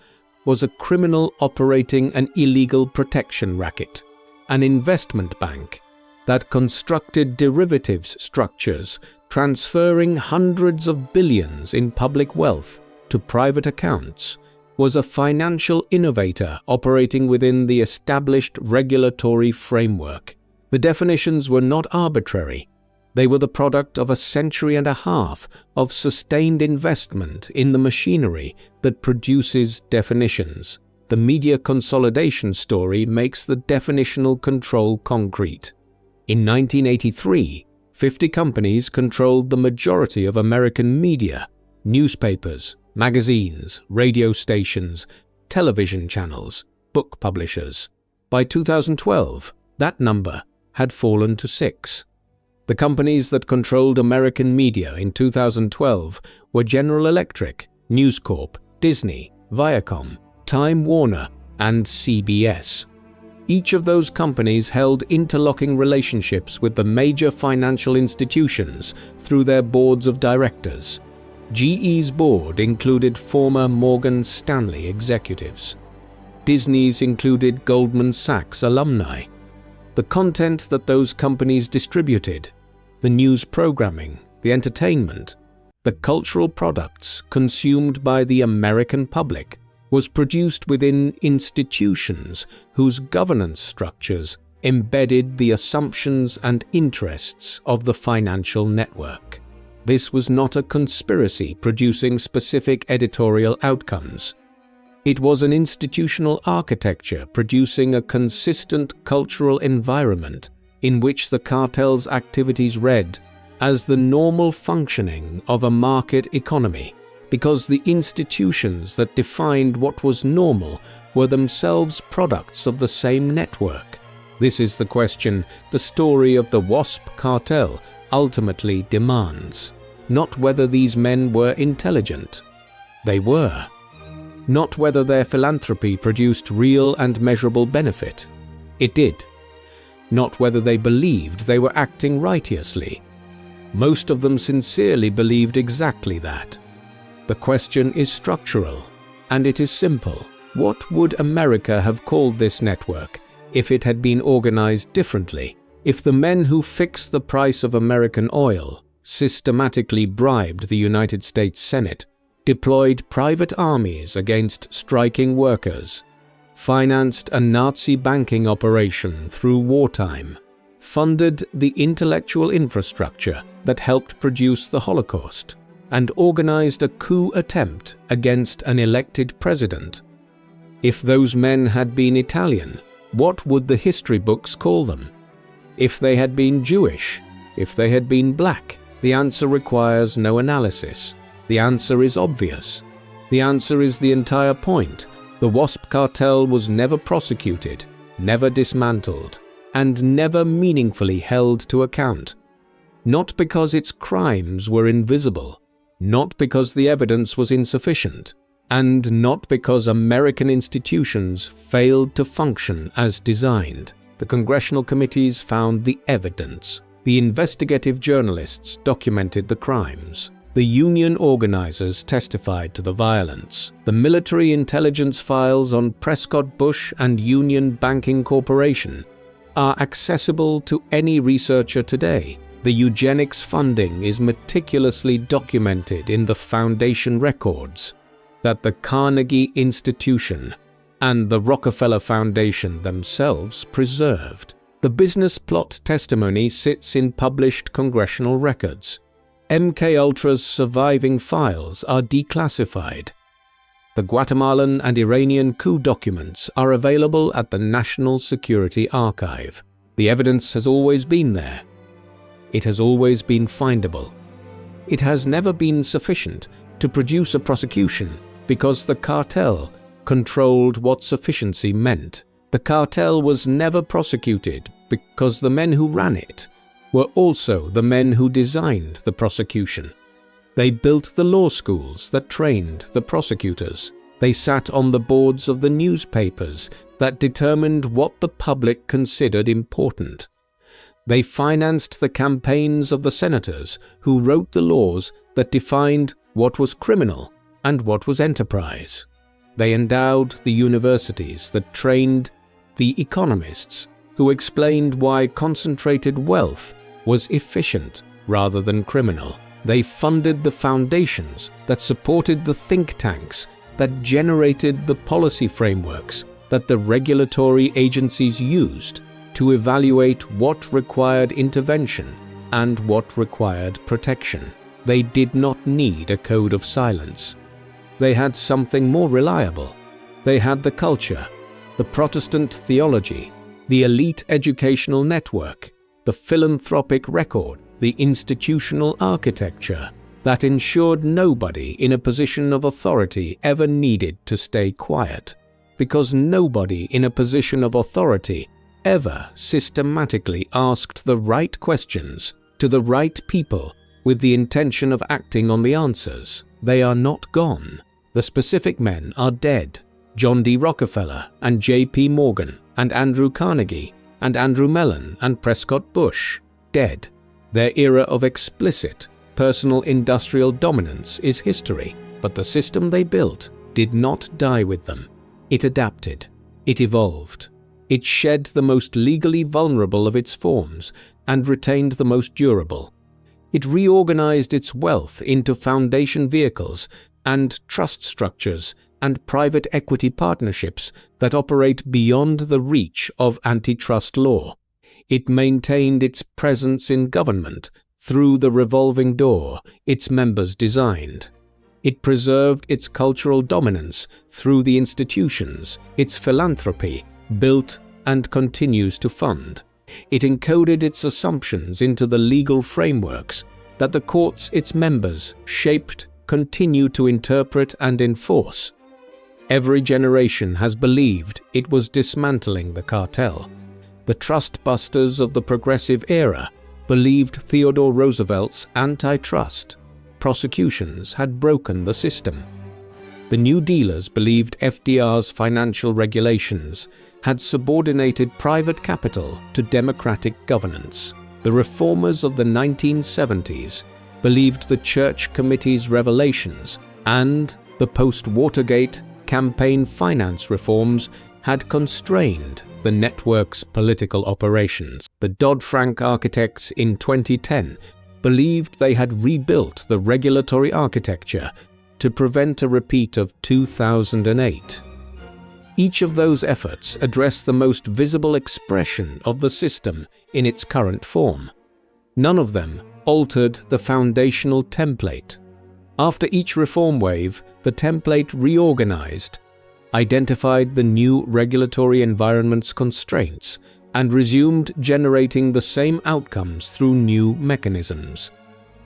was a criminal operating an illegal protection racket. An investment bank that constructed derivatives structures transferring hundreds of billions in public wealth to private accounts was a financial innovator operating within the established regulatory framework. The definitions were not arbitrary. They were the product of a century and a half of sustained investment in the machinery that produces definitions. The media consolidation story makes the definitional control concrete. In 1983, 50 companies controlled the majority of American media, newspapers, magazines, radio stations, television channels, book publishers. By 2012, that number had fallen to 6. The companies that controlled American media in 2012 were General Electric, News Corp, Disney, Viacom, Time Warner, and CBS. Each of those companies held interlocking relationships with the major financial institutions through their boards of directors. GE's board included former Morgan Stanley executives. Disney's included Goldman Sachs alumni. The content that those companies distributed, the news programming, the entertainment, the cultural products consumed by the American public, was produced within institutions whose governance structures embedded the assumptions and interests of the financial network. This was not a conspiracy producing specific editorial outcomes. It was an institutional architecture producing a consistent cultural environment in which the cartel's activities read as the normal functioning of a market economy, because the institutions that defined what was normal were themselves products of the same network. This is the question the story of the WASP Cartel ultimately demands. Not whether these men were intelligent. They were. Not whether their philanthropy produced real and measurable benefit. It did. Not whether they believed they were acting righteously. Most of them sincerely believed exactly that. The question is structural, and it is simple. What would America have called this network if it had been organized differently? If the men who fixed the price of American oil systematically bribed the United States Senate, deployed private armies against striking workers, financed a Nazi banking operation through wartime, funded the intellectual infrastructure that helped produce the Holocaust, and organized a coup attempt against an elected president, If those men had been Italian, what would the history books call them? If they had been Jewish, if they had been black, the answer requires no analysis. The answer is obvious. The answer is the entire point. The WASP cartel was never prosecuted, never dismantled, and never meaningfully held to account. Not because its crimes were invisible, not because the evidence was insufficient, and not because American institutions failed to function as designed. The congressional committees found the evidence. The investigative journalists documented the crimes. The union organizers testified to the violence. The military intelligence files on Prescott Bush and Union Banking Corporation are accessible to any researcher today. The eugenics funding is meticulously documented in the foundation records that the Carnegie Institution and the Rockefeller Foundation themselves preserved. The business plot testimony sits in published congressional records. MKUltra's surviving files are declassified. The Guatemalan and Iranian coup documents are available at the National Security Archive. The evidence has always been there. It has always been findable. It has never been sufficient to produce a prosecution because the cartel controlled what sufficiency meant. The cartel was never prosecuted because the men who ran it were also the men who designed the prosecution. They built the law schools that trained the prosecutors. They sat on the boards of the newspapers that determined what the public considered important. They financed the campaigns of the senators who wrote the laws that defined what was criminal and what was enterprise. They endowed the universities that trained the economists who explained why concentrated wealth was efficient rather than criminal. They funded the foundations that supported the think tanks that generated the policy frameworks that the regulatory agencies used to evaluate what required intervention and what required protection. They did not need a code of silence. They had something more reliable. They had the culture, the Protestant theology, the elite educational network, the philanthropic record, the institutional architecture that ensured nobody in a position of authority ever needed to stay quiet, because nobody in a position of authority ever systematically asked the right questions to the right people with the intention of acting on the answers. They are not gone. The specific men are dead. John D. Rockefeller and J.P. Morgan and Andrew Carnegie and Andrew Mellon and Prescott Bush, dead. Their era of explicit personal industrial dominance is history, but the system they built did not die with them. It adapted. It evolved. It shed the most legally vulnerable of its forms and retained the most durable. It reorganized its wealth into foundation vehicles and trust structures and private equity partnerships that operate beyond the reach of antitrust law. It maintained its presence in government through the revolving door its members designed. It preserved its cultural dominance through the institutions its philanthropy built and continues to fund. It encoded its assumptions into the legal frameworks that the courts its members shaped, continue to interpret and enforce. Every generation has believed it was dismantling the cartel. The trust busters of the progressive era believed Theodore Roosevelt's antitrust prosecutions had broken the system. The New Dealers believed FDR's financial regulations had subordinated private capital to democratic governance. The reformers of the 1970s believed the Church Committee's revelations and the post-Watergate campaign finance reforms had constrained the network's political operations. The Dodd-Frank architects in 2010 believed they had rebuilt the regulatory architecture to prevent a repeat of 2008. Each of those efforts addressed the most visible expression of the system in its current form. None of them altered the foundational template. After each reform wave, the template reorganized identified the new regulatory environment's constraints, and resumed generating the same outcomes through new mechanisms.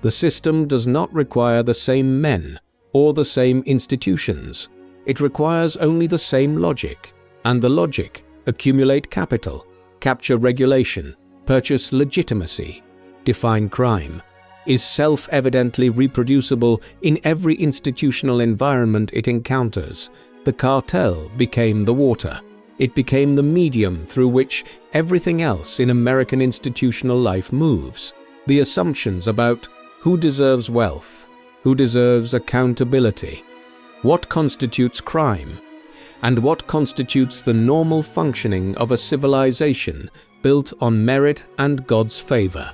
The system does not require the same men or the same institutions. It requires only the same logic, and the logic: accumulate capital, capture regulation, purchase legitimacy, define crime, is self-evidently reproducible in every institutional environment it encounters. The cartel became the water. It became the medium through which everything else in American institutional life moves. The assumptions about who deserves wealth, who deserves accountability, what constitutes crime, and what constitutes the normal functioning of a civilization built on merit and God's favor.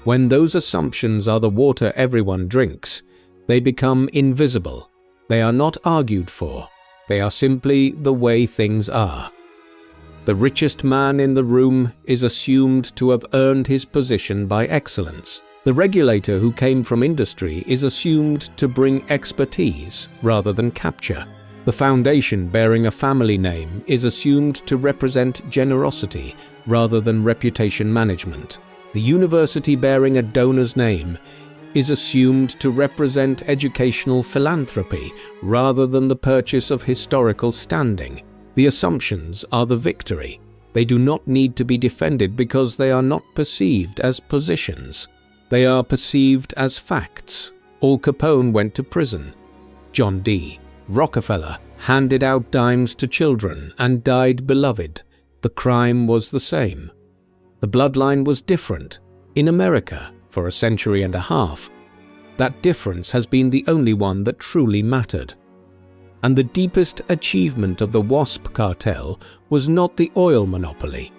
When those assumptions are the water everyone drinks, they become invisible. They are not argued for. They are simply the way things are. The richest man in the room is assumed to have earned his position by excellence. The regulator who came from industry is assumed to bring expertise rather than capture. The foundation bearing a family name is assumed to represent generosity rather than reputation management. The university bearing a donor's name is assumed to represent educational philanthropy rather than the purchase of historical standing. The assumptions are the victory. They do not need to be defended because they are not perceived as positions. They are perceived as facts. Al Capone went to prison. John D. Rockefeller handed out dimes to children and died beloved. The crime was the same. The bloodline was different. In America, for a century and a half, that difference has been the only one that truly mattered. And the deepest achievement of the WASP Cartel was not the oil monopoly,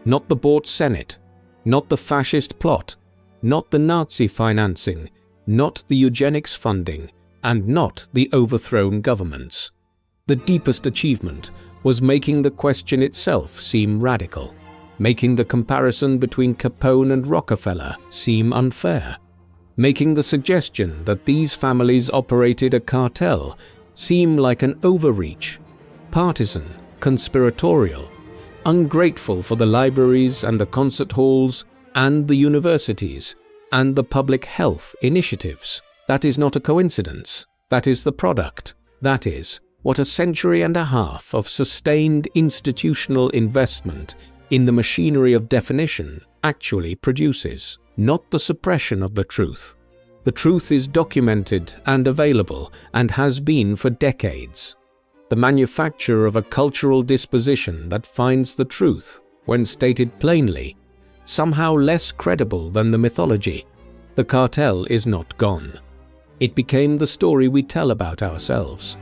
not the bought Senate, not the fascist plot, not the Nazi financing, not the eugenics funding, and not the overthrown governments. The deepest achievement was making the question itself seem radical, making the comparison between Capone and Rockefeller seem unfair, making the suggestion that these families operated a cartel seem like an overreach, partisan, conspiratorial, ungrateful for the libraries and the concert halls and the universities and the public health initiatives. That is not a coincidence. That is the product. That is what a century and a half of sustained institutional investment in the machinery of definition actually produces, not the suppression of the truth. The truth is documented and available and has been for decades. The manufacture of a cultural disposition that finds the truth, when stated plainly, somehow less credible than the mythology. The cartel is not gone. It became the story we tell about ourselves.